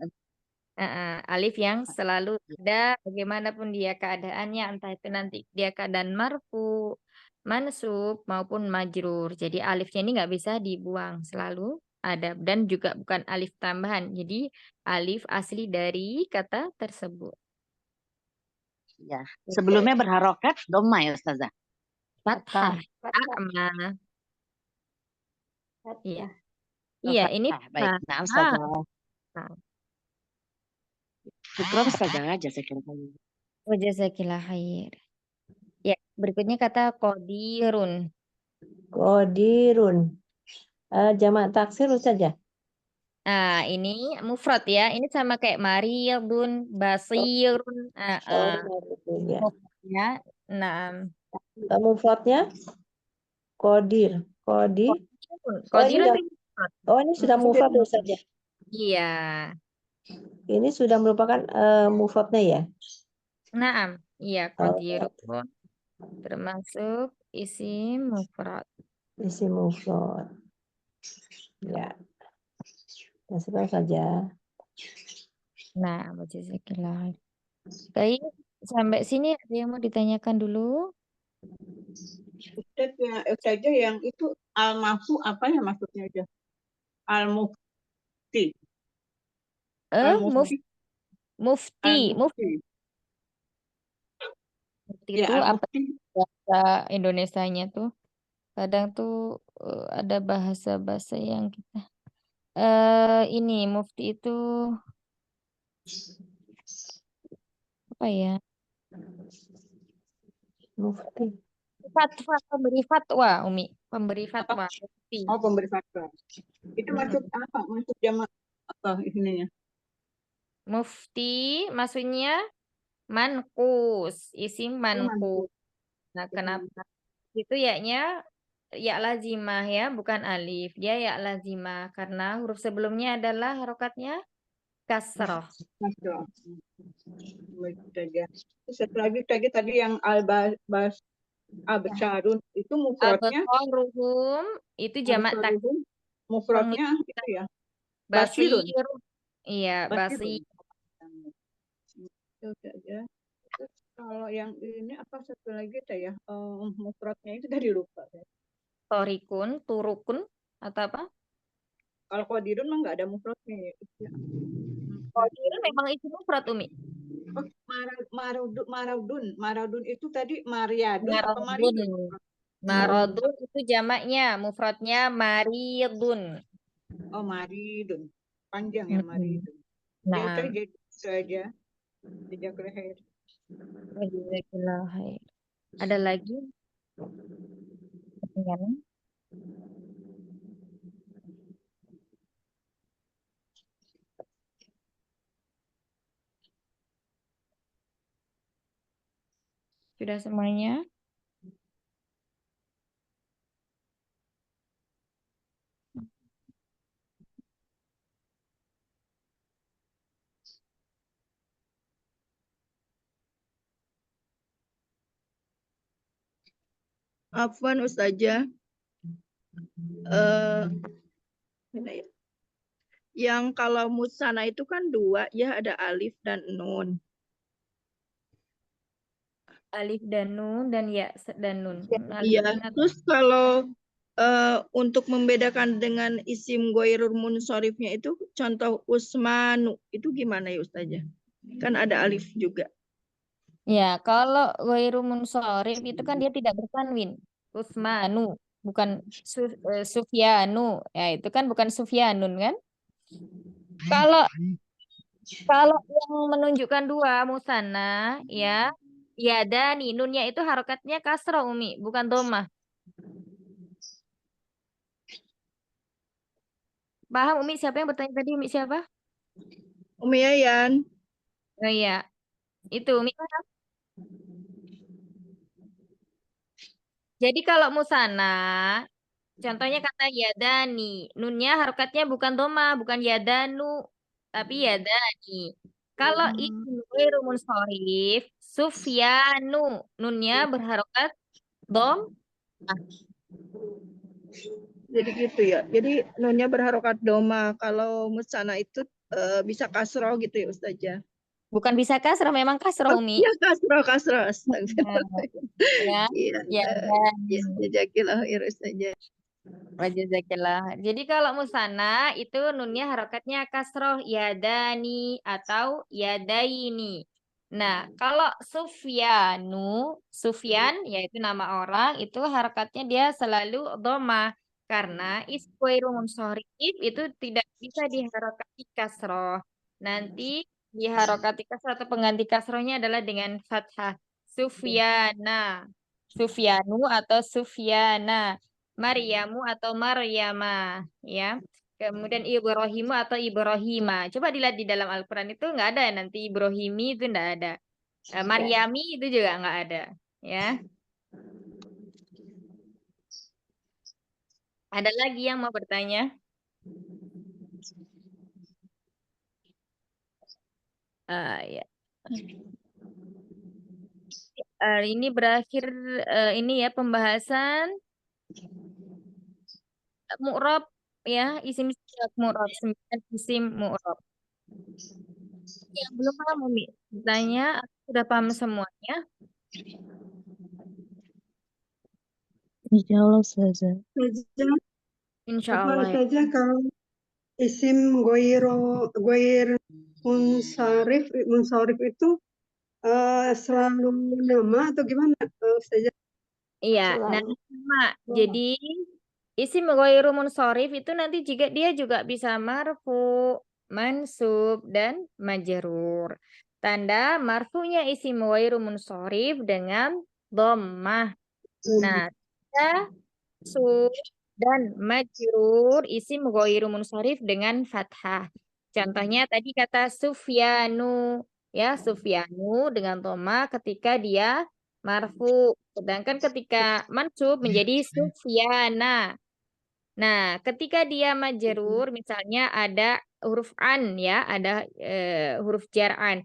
alif yang selalu ada bagaimanapun dia keadaannya, entah itu nanti dia keadaan marfu, mansub maupun majrur. Jadi alifnya ini nggak bisa dibuang, selalu ada dan juga bukan alif tambahan. Jadi alif asli dari kata tersebut. Ya. Sebelumnya berharokat dhamma ya Ustazah. Fathah, a'ma. Iya. Iya, ini Baik. Nah, Ustazah. Syukran Ustazah aja saya kira. Wajazakillah khair. Ya, berikutnya kata qadirun. Qadirun. Jamak taksir saja. Nah, ini mufrad ya. Ini sama kayak mariyadun, basirun. Ya. Ya. Nah, Mufradnya qadir. Qadir. qadirun sudah. itu mufrad. Ini sudah mufrad saja. Iya. Ini sudah merupakan mufradnya ya. Naam. Iya, qadirun. Termasuk isim mufrad. Isim mufrad. Ya. Sebentar saja. Nah, wajazakillah. Baik, sampai sini ada yang mau ditanyakan dulu? Ustazah yang itu al-mafu apa ya maksudnya aja? Al-mufti. Mufti. Mufti Ya, itu apa al-mufti. bahasa Indonesianya tuh? Kadang tuh ada bahasa-bahasa yang kita ini mufti itu apa ya? Mufti. Fatwa, pemberi fatwa, Umi. Pemberi fatwa. Mufti. Oh, pemberi fatwa. Itu maksud apa? Maksud jamak apa ininya? Mufti maksudnya mankus, isim mankus. Nah, kenapa? Itu ya lazimah ya, bukan alif. Dia ya lazimah karena huruf sebelumnya adalah harokatnya kasroh. Satu lagi tadi yang al-basarun itu mufradnya. Al-basaruhum itu jamak taksir. Mufradnya itu ya. Basirun. Basirun. Iya, basir. Kalau yang ini apa satu lagi ya? Mufradnya itu tadi lupa. Torikun, turukun, atau apa? Kalau qadirun mah nggak ada mufradnya ya. Qadirun memang itu mufrad, Umi. Oh, Maradun itu tadi Mariadun apa Maradun. Maridun? Maradun itu jamaknya, mufradnya maridun. Oh, Maridun. Panjang ya Maridun. Ya Nah, udah jadi itu aja. Jazakallahu khair. jazakallahu khair. Ada lagi pertanyaan? Sudah semuanya? Afwan Ustazah. Mana ya? Yang kalau musana itu kan dua ya, ada alif dan nun. Alif dan nun dan ya dan nun. Alif Iya. Terus kalau untuk membedakan dengan isim ghairul munsharifnya itu contoh Usmanu itu gimana ya Ustazah? Kan ada alif juga. Ya, kalau ghairu munsharif itu kan dia tidak bertanwin. Utsmanu, bukan Sufyanu. Ya, itu kan bukan Sufyanun kan? Kalau kalau yang menunjukkan dua musanna ya, yadani nunnya itu harokatnya kasroh Umi, bukan dhammah. Paham Umi? Siapa yang bertanya tadi? Umi siapa? Umi Yayan. Oh iya. Itu Umi paham? Jadi kalau musanna, contohnya kata yadani, nunnya harokatnya bukan dhammah, bukan yadanu, tapi yadani. Kalau isim ghairu munsharif, Sufyanu, nunnya berharokat dhammah. Jadi gitu ya. Jadi nunnya berharokat doma. Kalau musana itu bisa kasroh gitu ya Ustazah. Bukan bisa kasroh, memang kasroh Umi. Iya kasroh. Astagfirullah. Ya, Iya. ya, Jazakallahu khair Ustazah. Wajazakillah. Jadi kalau musanna itu nunnya harokatnya kasroh yadani atau yadaini. Nah, kalau Sufyan yaitu nama orang itu harokatnya dia selalu dhammah karena isim ghairu munsharif itu tidak bisa diharokati kasroh. Nanti diharokati kasroh atau pengganti kasrohnya adalah dengan fathah. Sufyana, Sufyanu atau Sufyana. Maryamu atau Maryama, ya. Kemudian Ibrahimu atau Ibrahima. Coba dilihat di dalam Al-Quran itu nggak ada nanti Ibrahimi itu nggak ada. Maryami itu juga nggak ada, ya. Ada lagi yang mau bertanya? Ya. Ini berakhir ini ya pembahasan mu'rab ya, isim mu'rab, 9 isim mu'rab. Yang belum paham Umi, bertanya sudah paham semuanya? Insya Allah Ustazah. Insya Apa Allah. saja kalau isim ghair munsharif itu selalu nama atau gimana Ustazah? Iya, nah sama. Jadi isim ghairu munsharif itu nanti jika dia juga bisa marfu, mansub dan majrur. Tanda marfunya isim ghairu munsharif dengan dhammah. Nah, tanda mansub dan majrur isim ghairu munsharif dengan fathah. Contohnya tadi kata Sufyanu, ya Sufyanu dengan dhammah ketika dia marfu. Sedangkan ketika mansub menjadi Sufyana. Nah, ketika dia majrur misalnya ada huruf an ya, ada huruf jar an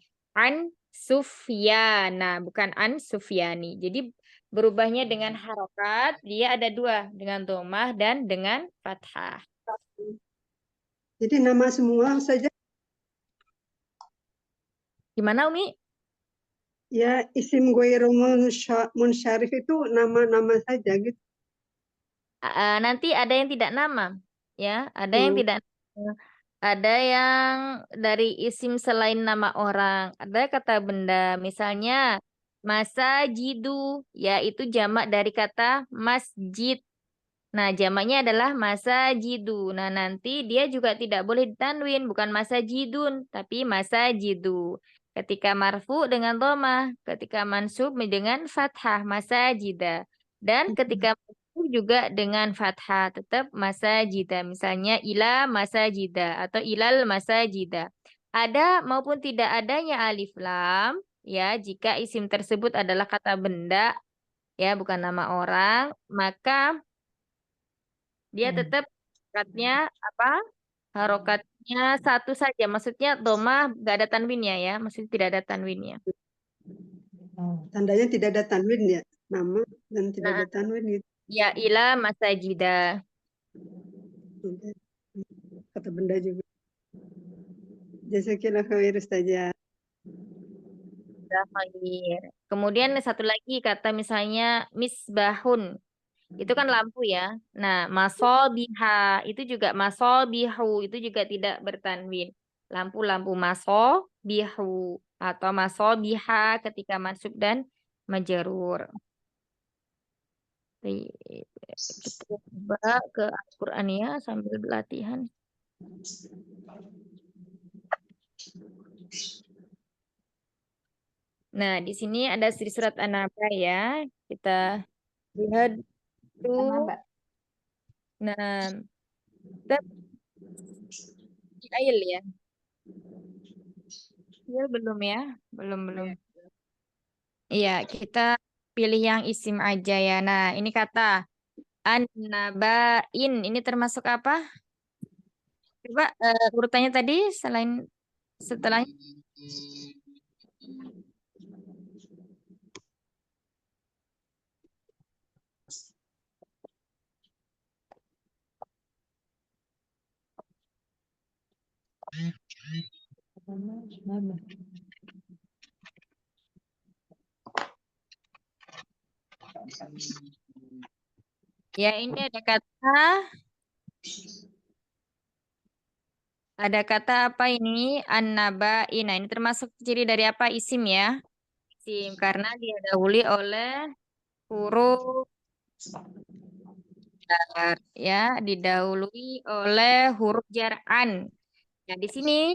Sufyana, bukan an Sufyani. Jadi berubahnya dengan harokat, dia ada dua, dengan dhammah dan dengan fathah. Jadi nama semua saja. Gimana Umi? Ya, isim ghairu munsyarif itu nama-nama saja gitu. Nanti ada yang tidak nama, ya, ada yang Hmm. tidak nama. Ada yang dari isim selain nama orang, ada kata benda, misalnya masajidu, ya itu jamak dari kata masjid. Nah, jamaknya adalah masajidu. Nah, nanti dia juga tidak boleh ditanwin, bukan masajidun, tapi masajidu. Ketika marfu dengan dhamma, ketika mansub dengan fathah, masajida. Dan ketika mansub juga dengan fathah, tetap masajida. Misalnya ila masajida atau ilal masajida. Ada maupun tidak adanya alif lam, ya, jika isim tersebut adalah kata benda, ya, bukan nama orang, maka dia tetap harokatnya apa? Harokatnya satu saja. Maksudnya domah gak ada tanwinnya ya. Maksudnya tidak ada tanwinnya. Tandanya tidak ada tanwin ya, nama dan tidak Nah, ada tanwin gitu. ya ila masajida. Kata benda juga. Jazakillah khair Ustazah. Khair. Kemudian satu lagi kata misalnya misbahun. Itu kan lampu ya. Nah, masobiha itu juga masobihu itu juga tidak bertanwin. Lampu-lampu masobihu atau masobiha ketika mansub dan majerur. Kita coba ke Al-Quran ya sambil berlatihan. Nah, di sini ada di surat An-Naba ya. Kita lihat tuh. Nah, kita Ail ya. Ya belum ya, belum. Iya, kita pilih yang isim aja ya. Nah, ini kata an-naba'in. Ini termasuk apa? Coba urutannya tadi selain setelahnya. Ya, ini ada kata apa ini? An-naba'in. Nah, ini termasuk ciri dari apa? Isim ya. Isim karena didahului oleh huruf jar ya, didahului oleh huruf jar'an. Nah, di sini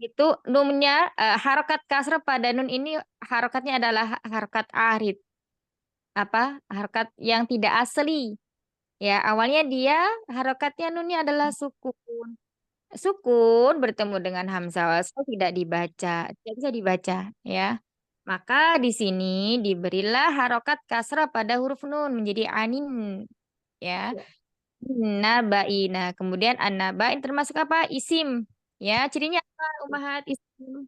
itu nunnya harokat kasrah pada nun ini harokatnya adalah harokat arid. Apa? Harokat yang tidak asli. Ya, awalnya dia harokatnya nunnya adalah sukun. Sukun bertemu dengan hamzah wasl tidak dibaca, tidak bisa dibaca, ya. Maka di sini diberilah harokat kasrah pada huruf nun menjadi anin, ya. Nabaina. Kemudian an-nabain termasuk apa? Isim. Ya, cirinya apa? Umahat isim.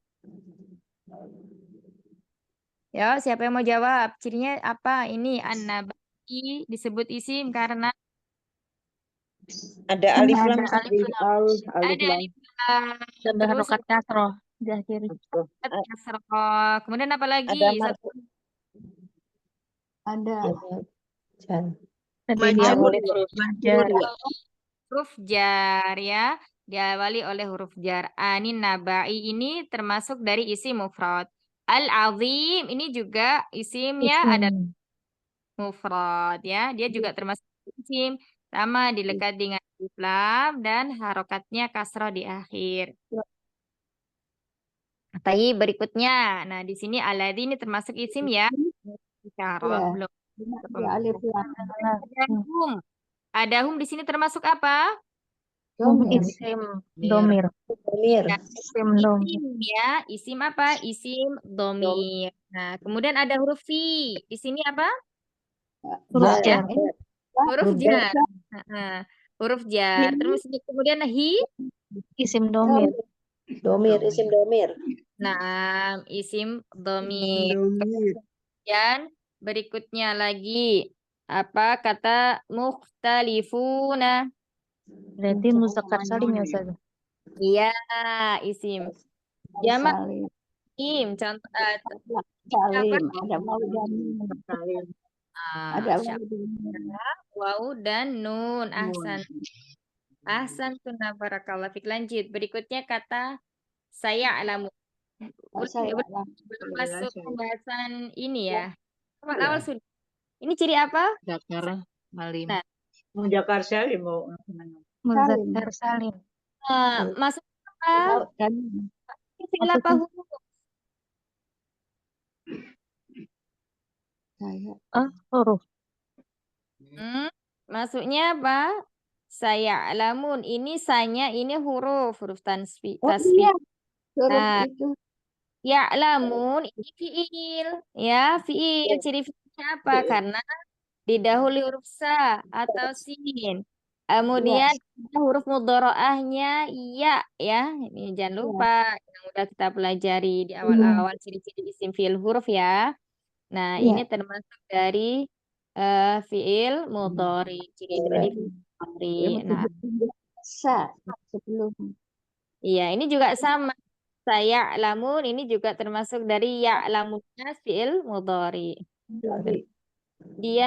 Ya, siapa yang mau jawab? Cirinya apa? Ini an-nabai disebut isim karena Ada alif lam ada alif lam. Ada alif lam. Ada Terus harokat kasroh di akhir. kasroh. Kemudian apa lagi? Ada Satu. Ada. Majrur. Huruf jar ya. Diawali oleh huruf jar. Anin nabai ini termasuk dari isim mufrad. Al-azim ini juga isimnya ada mufrad ya. Dia juga termasuk isim. Sama dilekat dengan alif lam dan harokatnya kasroh di akhir. Tapi berikutnya, nah di sini aladzi ini termasuk isim ya. Isyarah belum. Ya, alif lam. Ada hum di sini termasuk apa? Isim domir. Ya, Isim domir. isim ya, isim apa? Isim domir. Nah, kemudian ada huruf fi. Di sini apa? Huruf jar. Huruf jar. Nah, huruf jar. Terus kemudian hi. Isim domir. Isim domir. Nah, isim domir. Domir. Dan berikutnya lagi apa kata mukhtalifuna? Berarti muzakkar salim ya Ustaz. Iya, isim. Jamak Contoh apa? Salim, ada waw dan nun. Salim. Ada waw Syabda, dan nun. waw dan nun. Nun. Ahsan tunna barakallah fik. Lanjut. Berikutnya kata saya alamu. Saya Belum alam. masuk Saya. pembahasan ini ya. Ya. Awal sudah. Ini ciri apa? Zakar Salim. Nah, Mujakar Salim mau gimana? Salim. Muzakkar salim. masuk apa? Waw dan nun. Fi'il apa huruf? Saya Huruf. Masuknya apa? Saya alamun. Ini sanya, ini huruf tasbih. oh iya, huruf Nah, itu. ya'lamun ini fi'il. Ya, fi'il. Ciri fi'ilnya apa? Karena didahului huruf sa atau sin. Kemudian ada huruf mudharaahnya ya. Ini jangan lupa yang udah kita pelajari di awal-awal ciri-ciri isim fi'il huruf ya. Nah, Iya. ini termasuk dari fi'il mudhari. Ciri dari fi'il mudhari. Nah, Sa sebelum. iya, ini juga sama. Saya lamun ini juga termasuk dari ya'lamunnya fi'il mudhari. Dia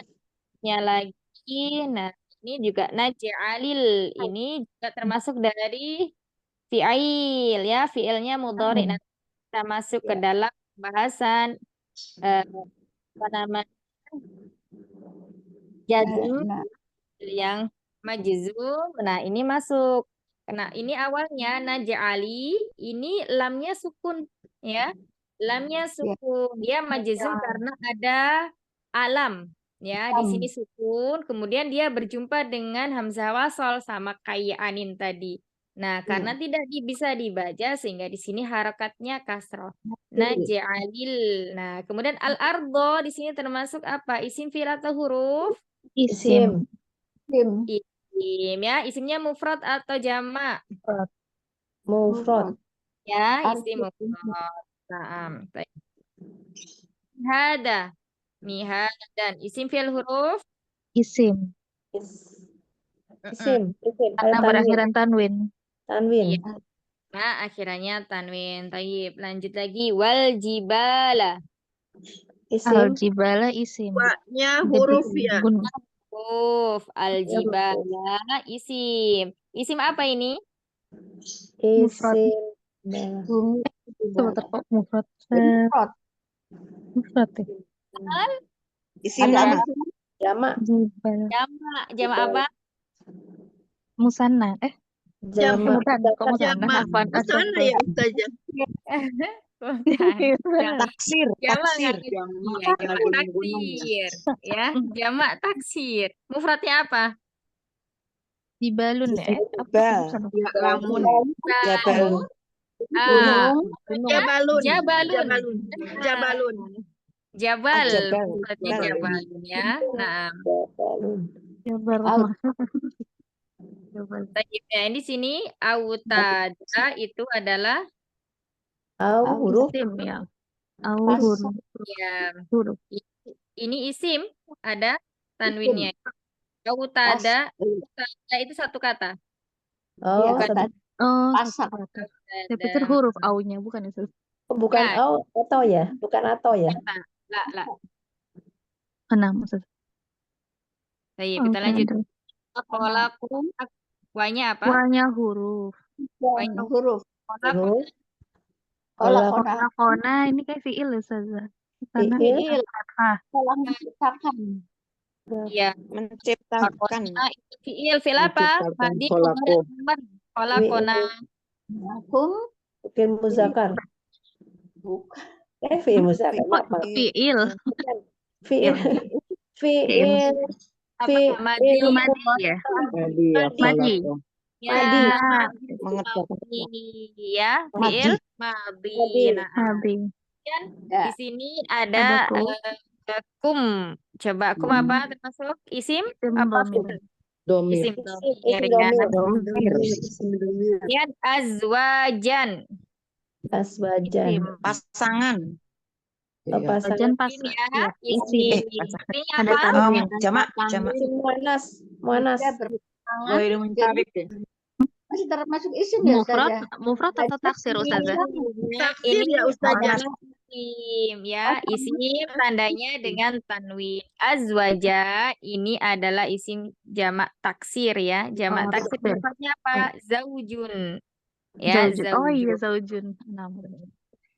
lagi, nah ini juga naj'alil ini juga termasuk dari fi'il ya, fi'ilnya mudhari. Nanti kita masuk ke dalam pembahasan apa namanya jazm Nah, yang majzum. Nah, ini masuk. Nah, ini awalnya naj'ali, ini lamnya sukun ya. Lamnya sukun. Dia majzum karena ada alam ya. Di sini sukun, kemudian dia berjumpa dengan hamzah wasol sama kayak anin tadi. Nah, karena tidak bisa dibaca sehingga di sini harakatnya kasroh. Naj'alil. Nah, kemudian al-ardo di sini termasuk apa? Isim fi'il atau huruf? Isim. Isim ya, isimnya mufrad atau jamak? Mufrad. Ya, isim mufrad. Naam. Baik. Hada. Mihadan. Isim fi'il huruf? Isim. Isim. Karena Tanwin. berakhiran Tanwin. Iya. Nah, akhirannya tanwin. Tayyib. Lanjut lagi. Wal jibala. Isim. Al-jibala isim. Wa-nya huruf ya. Huruf. Al-jibala isim. Isim apa ini? Isim. Mufrad. Mufrad. Mufrad. Isim apa? Jamak. Jamak apa? Musanna. Jamak. Kok Jamak. Sana ya Ustazah. Taksir, taksir. Iya, jamak taksir. Ya, jamak taksir. Mufradnya apa? Jibalun ya. Lamun. Jabalun. Jabalun. Jabalun. Jabalun. Jabal. Jabal. Mufradnya jabalun ya. Nah, ya, di sini autada itu adalah Huruf. ya. Ini isim ada tanwinnya. Autada itu satu kata. Pasak. Saya pikir huruf au-nya bukan itu. Bukan Ya. au atau ya? Bukan atau ya? La. Mana maksud? Baik, kita lanjut. Qolakum wanya apa? Wanya huruf. Wanya Huruf. Huruf. Kona ini kayak fiil ya Ustazah. Fiil. Telah menciptakan. Iya. Menciptakan. Qolakona itu fiil apa? Menciptakan Tadi qolako. qolakona. Kum. Fiil muzakkar. Bukan. Fiil muzakkar apa? Fiil. Fiil. Fiil. Apa? Madi ya. Madi ya. Madi. qolako. Ya. Mengerjakan. Ya, fiil madi. Nah, kemudian di sini ada kum. Coba kum apa termasuk isim apa fiil? Domir. Isim domir. Kemudian azwajan. Aswajan. Pasangan. Pasangan. Ya, isim. Ini Ada apa? tanwin. Jamak. Muanas. Muanas. Ghairu munsharif ya. masih termasuk isim ya Mufrad, Ustazah? mufrad atau taksir Ustazah? Isimnya Taksir ini ya Ustazah. adalah isim ya, isim tandanya dengan tanwin. Azwaja ini adalah isim jamak taksir ya. Jamak Oh, taksir taksir. mufradnya apa? Oh, Zaujun ya, zaujun. Oh iya, zaujun. zaujun. Namun.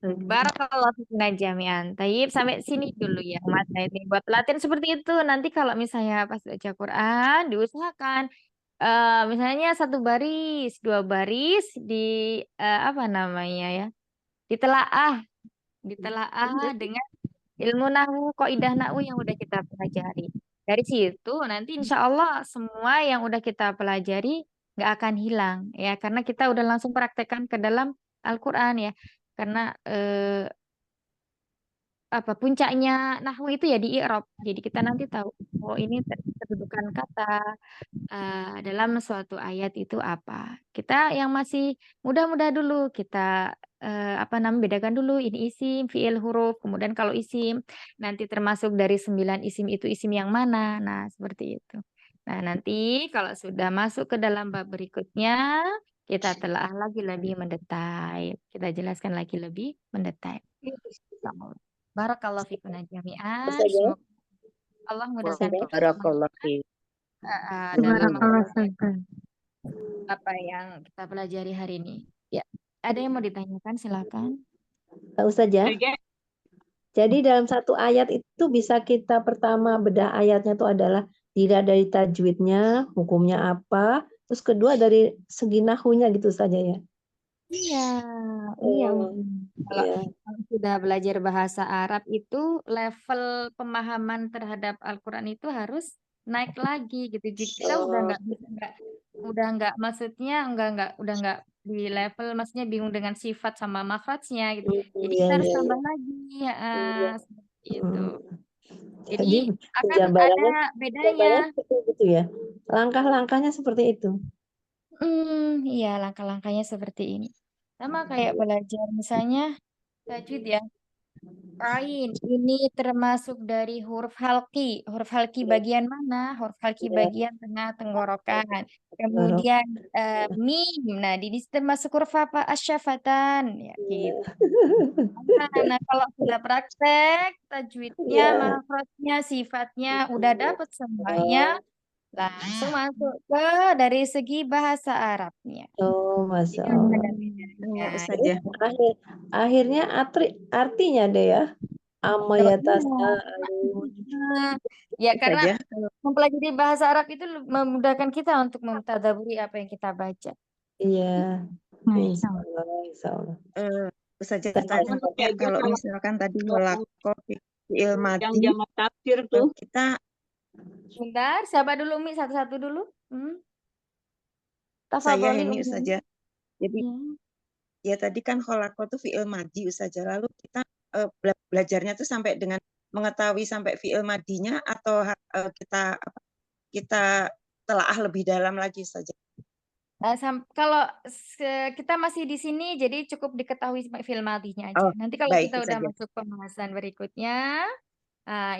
Zaujun. Barakallahu fikum jami'an. Tayyib sampai sini dulu ya Mas Naidi. Buat latihan seperti itu nanti kalau misalnya pas baca Quran diusahakan misalnya satu baris, dua baris di apa namanya ya? Ditelaah, ditelaah dengan ilmu nahwu, kaidah nahwu yang udah kita pelajari. Dari situ nanti insya Allah semua yang udah kita pelajari nggak akan hilang ya, karena kita udah langsung praktekkan ke dalam Al-Quran ya. Karena apa puncaknya nahwu itu ya di i'rab. Jadi kita nanti tahu oh ini kedudukan kata dalam suatu ayat itu apa. Kita yang masih mudah-mudah dulu kita apa namanya bedakan dulu ini isim, fiil, huruf. Kemudian kalau isim nanti termasuk dari 9 isim itu isim yang mana. Nah, seperti itu. Nah, nanti kalau sudah masuk ke dalam bab berikutnya kita telah lagi lebih mendetail. Kita jelaskan lagi lebih mendetail. Barakallahu fikum jami'an. Ustazah, Semoga Allah mudahkan kita Barakallah fi. dalam Barakallah, mempelajari Ustazah. apa yang kita pelajari hari ini. Ya, ada yang mau ditanyakan? Silakan. Kak Ustazah, Ustazah, jadi dalam satu ayat itu bisa kita pertama bedah ayatnya itu adalah dilihat dari tajwidnya, hukumnya apa, terus kedua dari segi nahunya gitu saja ya. Iya, iya. Oh, Kalau iya. sudah belajar bahasa Arab itu level pemahaman terhadap Al-Quran itu harus naik lagi gitu. Jadi kita udah Oh, nggak maksudnya udah nggak di level maksudnya bingung dengan sifat sama makhrajnya gitu. Jadi iya, kita harus iya, tambah iya. lagi Iya. seperti itu. Jadi Jadi akan ada gambarannya bedanya. seperti itu ya. Langkah-langkahnya seperti itu. Iya langkah-langkahnya seperti ini. Sama kayak belajar misalnya tajwid ya. Ain ini termasuk dari huruf halki. Huruf halki bagian mana? Huruf halki Ya, bagian tengah tenggorokan. Dorok. Kemudian mim. Nah, di sini termasuk huruf apa? Asyafatan. Ya, gitu. Nah, kalau sudah praktek, tajwidnya, Iya. makhrajnya, sifatnya, udah dapet semuanya, langsung Oh, masuk ke dari segi bahasa Arabnya. Masya Tidak Allah. ada bedanya. Ustazah. Akhirnya artinya deh ya. Amma Iya. yatasa'alun. Ya, karena Ustazah. mempelajari bahasa Arab itu memudahkan kita untuk mentadaburi apa yang kita baca. Iya. Masya Insya Allah. Allah. Insya Allah. Ustazah Dan tanya, Ustazah, kalau kalau misalkan tadi yang holako fi'il yang madi, jamak tafsir tuh kita Bentar, siapa dulu Mi? Satu-satu dulu. saya Tafadholi ini Umi. Ustazah. Jadi Ya. ya tadi kan holako itu fi'il madi Ustazah. Lalu kita belajarnya tuh sampai dengan mengetahui sampai fi'il madinya atau kita telaah lebih dalam lagi Ustazah. Kalau kita masih di sini, jadi cukup diketahui film matinya aja. Oh, Nanti kalau baik kita udah Ustazah. masuk pembahasan berikutnya,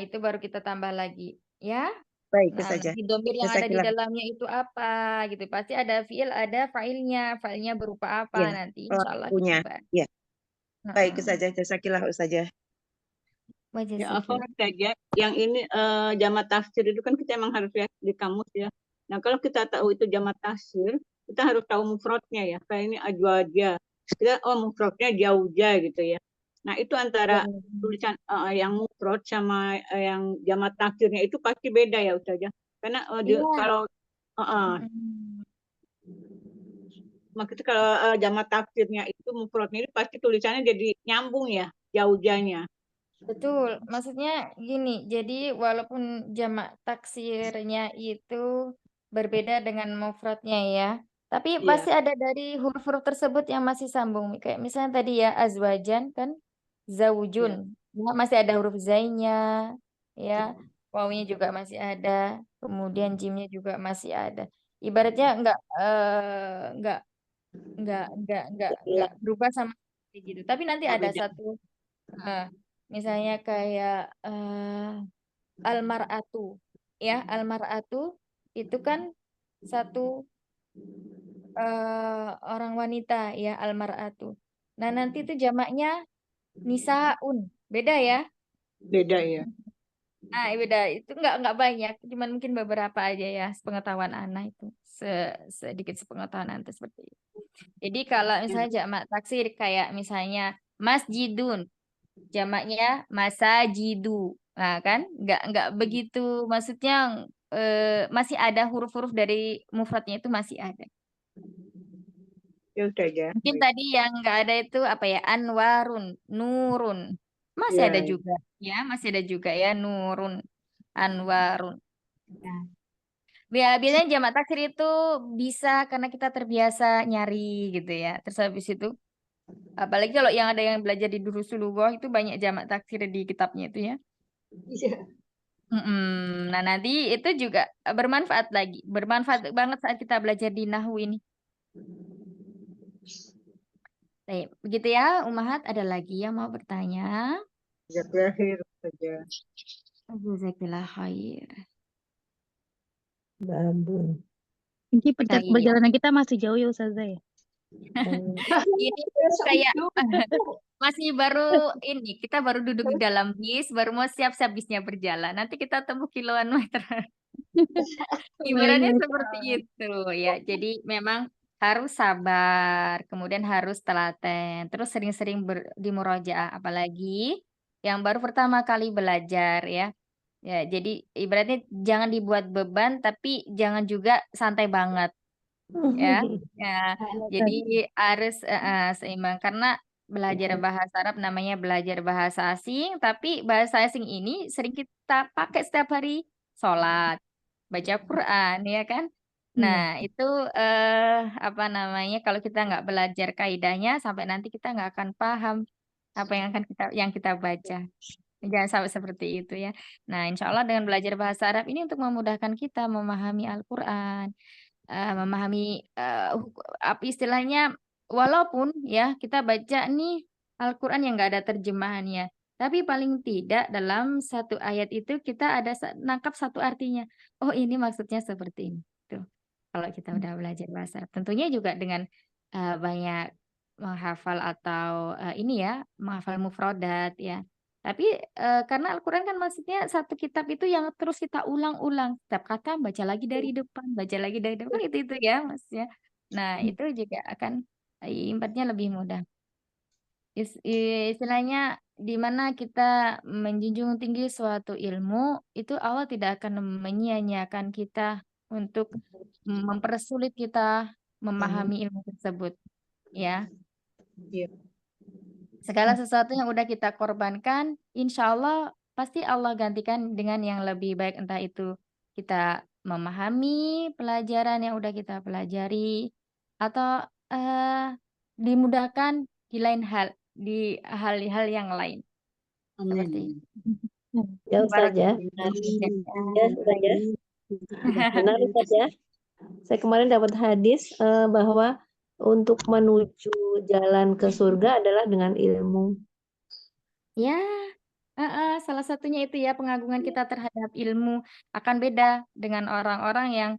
itu baru kita tambah lagi, ya. Baik Nah, Ustazah. nanti domir yang ada di Jazakillah. dalamnya itu apa, gitu. Pasti ada fiil, ada failnya berupa apa Ya, nanti. Insya Allah pelakunya. kita bahas. Ya, baik Heeh. Ustazah. Jazakillah Ustazah. ya apa saja yang ini jamak tafsir itu kan kita emang harus lihat di kamus ya. Nah kalau kita tahu itu jamak tafsir, kita harus tahu mufradnya ya. Kayak ini ajwaja, kita mufradnya jauja gitu ya. Nah itu antara tulisan yang mufrad sama yang jamak tafsirnya itu pasti beda ya Ustazah. Karena kalau maksudnya kalau jamak tafsirnya itu mufradnya itu pasti tulisannya jadi nyambung ya, jaujanya. Betul, maksudnya gini, jadi walaupun jamak taksirnya itu berbeda dengan mufradnya ya, tapi Iya. pasti ada dari huruf-huruf tersebut yang masih sambung. Kayak misalnya tadi ya azwajan kan, zaujun, ya, masih ada huruf zainya, ya, wawunya juga masih ada, kemudian jimnya juga masih ada. Ibaratnya enggak berubah sama sekali gitu. Tapi nanti ada satu misalnya kayak almar'atu ya, almar'atu itu kan satu orang wanita ya, almar'atu. Nah, nanti itu jamaknya nisaun. Beda ya? Beda ya. Nah, beda. Itu nggak banyak, cuman mungkin beberapa aja ya, sepengetahuan anak itu. Sedikit sepengetahuan anak seperti itu. Jadi kalau misalnya jamak taksir kayak misalnya masjidun, jamaknya masajidu. Nah, kan nggak begitu, maksudnya masih ada huruf-huruf dari mufradnya itu masih ada. Ya Ustazah. Mungkin Baik. tadi yang nggak ada itu apa ya, anwarun, nurun. Masih Ya. ada juga ya, masih ada juga ya, nurun, anwarun. Nah, biasanya jamak taksir itu bisa karena kita terbiasa nyari gitu ya. Terus habis itu apalagi kalau yang ada yang belajar di Durusulullah itu banyak jamak taksir di kitabnya itu ya. Iya. Nah, nanti itu juga bermanfaat lagi. Bermanfaat banget saat kita belajar di Nahwu ini. Baik, begitu ya, Ummahat. Ada lagi yang mau bertanya? Jazakallah khair Ustazah. Jazakallah khair. Babun. Ini Baik. perjalanan kita masih jauh ya Ustazah ya. Ini kayak masih baru ini, kita baru duduk di dalam bis, baru mau siap-siap bisnya berjalan. Nanti kita tembus kiloan meter. Ibaratnya seperti itu ya. Jadi memang harus sabar, kemudian harus telaten, terus sering-sering di murojaah, apalagi yang baru pertama kali belajar ya. Ya, jadi ibaratnya jangan dibuat beban, tapi jangan juga santai banget ya. Ya, jadi harus seimbang karena belajar bahasa Arab namanya belajar bahasa asing, tapi bahasa asing ini sering kita pakai setiap hari sholat, baca Quran, ya kan? Nah, itu apa namanya? Kalau kita nggak belajar kaidahnya, sampai nanti kita nggak akan paham apa yang kita baca. Jangan sampai seperti itu ya. Nah, insya Allah dengan belajar bahasa Arab ini untuk memudahkan kita memahami Al-Quran, memahami apa istilahnya, walaupun ya kita baca nih Al-Quran yang nggak ada terjemahannya, tapi paling tidak dalam satu ayat itu kita ada nangkap satu artinya. Oh, ini maksudnya seperti ini. Tuh. Kalau kita udah belajar bahasa Arab, tentunya juga dengan banyak menghafal atau ini ya, menghafal mufrodat ya. Tapi karena Al-Quran kan maksudnya satu kitab itu yang terus kita ulang-ulang. Setiap kata baca lagi dari depan, baca lagi dari depan, itu ya Mas ya. Nah, itu juga akan impactnya lebih mudah. Istilahnya di mana kita menjunjung tinggi suatu ilmu, itu Allah tidak akan menyia-nyiakan kita untuk mempersulit kita memahami ilmu tersebut. Ya. Iya. Segala sesuatu yang udah kita korbankan, insya Allah pasti Allah gantikan dengan yang lebih baik. Entah itu kita memahami pelajaran yang udah kita pelajari, atau dimudahkan di lain hal, di hal-hal yang lain. Seperti itu. Ya Ustaz ya. Ya Ustaz ya. Benar Ustaz ya. Saya kemarin dapat hadis bahwa untuk menuju jalan ke surga adalah dengan ilmu. Ya, salah satunya itu ya, pengagungan kita terhadap ilmu akan beda dengan orang-orang yang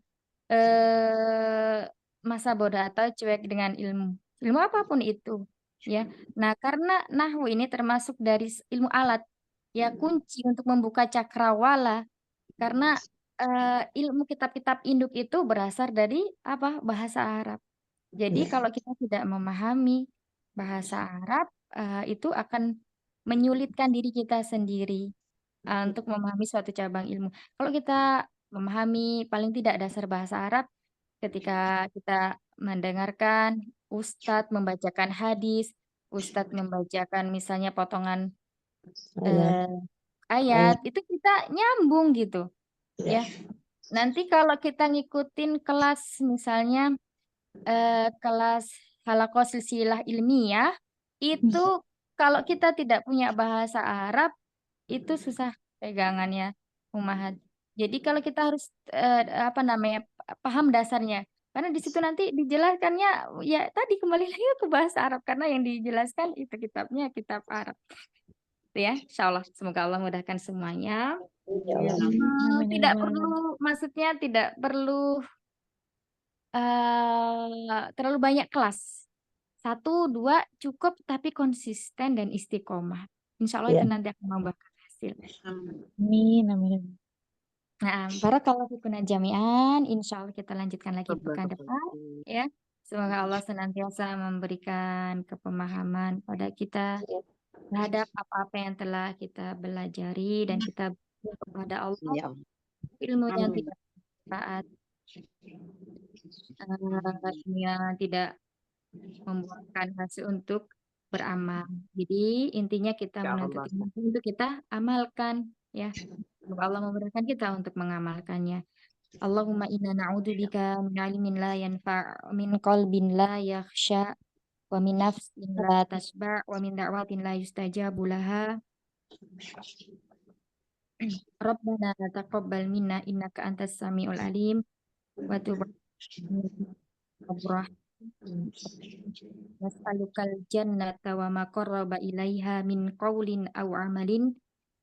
masa bodoh atau cuek dengan ilmu. Ilmu apapun itu, ya. Nah, karena nahwu ini termasuk dari ilmu alat, ya kunci untuk membuka cakrawala. Karena ilmu kitab-kitab induk itu berasal dari apa? Bahasa Arab. Jadi kalau kita tidak memahami bahasa Arab, itu akan menyulitkan diri kita sendiri untuk memahami suatu cabang ilmu. Kalau kita memahami paling tidak dasar bahasa Arab, ketika kita mendengarkan Ustadz membacakan hadis, Ustadz membacakan misalnya potongan ayat, itu kita nyambung gitu, ya. Nanti kalau kita ngikutin kelas misalnya kelas halaqah silsilah ilmiah, itu kalau kita tidak punya bahasa Arab itu susah pegangannya Ummahat. Jadi kalau kita harus apa namanya, paham dasarnya, karena di situ nanti dijelaskannya ya tadi kembali lagi ke bahasa Arab karena yang dijelaskan itu kitabnya kitab Arab. Itu ya, insya Allah semoga Allah mudahkan semuanya. Tidak perlu, maksudnya tidak perlu terlalu banyak kelas. 1, 2 cukup, tapi konsisten dan istiqomah. Insya Allah Ya. itu nanti akan membuahkan hasil. Amin, amin. Nah, barakallahu fikum jami'an. Insya Allah kita lanjutkan lagi pekan depan, ya. Semoga Allah senantiasa memberikan kepemahaman pada kita terhadap apa-apa yang telah kita belajari dan kita berdoa kepada Allah Ya. ilmu yang Amin. tidak bermanfaat, ilmu yang tidak membuahkan hasil untuk beramal. Jadi intinya kita Ya menuntut Allah. ilmu untuk kita amalkan, ya. Semoga Allah memudahkan kita untuk mengamalkannya. Allahumma inna na'udzubika min ilmin la yanfa' min qalbin la yakhsha wa min nafsin la tasba' wa min da'watin la yustajabu laha. Rabbana taqabbal minna innaka antas samiul alim wa tub 'alaina nas'alukal jannata wa ma qarraba ilaiha min qawlin aw amalin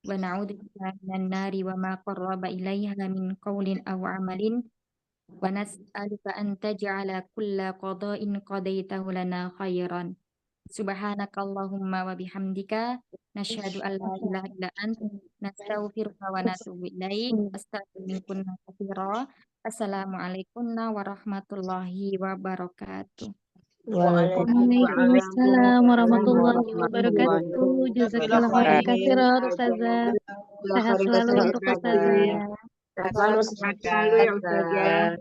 wa na'udzubika minan nari wa ma qarraba ilaiha min qawlin aw amalin wa nas'aluka an taj'ala kulla qada'in qadaitahu lana khairan. Subhanakallahumma wa bihamdika nasyhadu an la ilaha illa anta nastaghfiruka wa natubu ilaik. Astaghfiruka katsira. Assalamualaikum warahmatullahi wabarakatuh. Waalaikumsalam warahmatullahi wabarakatuh. warahmatullahi Jazakallah khairan wabarakatuh. katsiran Ustazah. Sehat selalu untuk Ustazah. Sehat selalu ya Ustazah.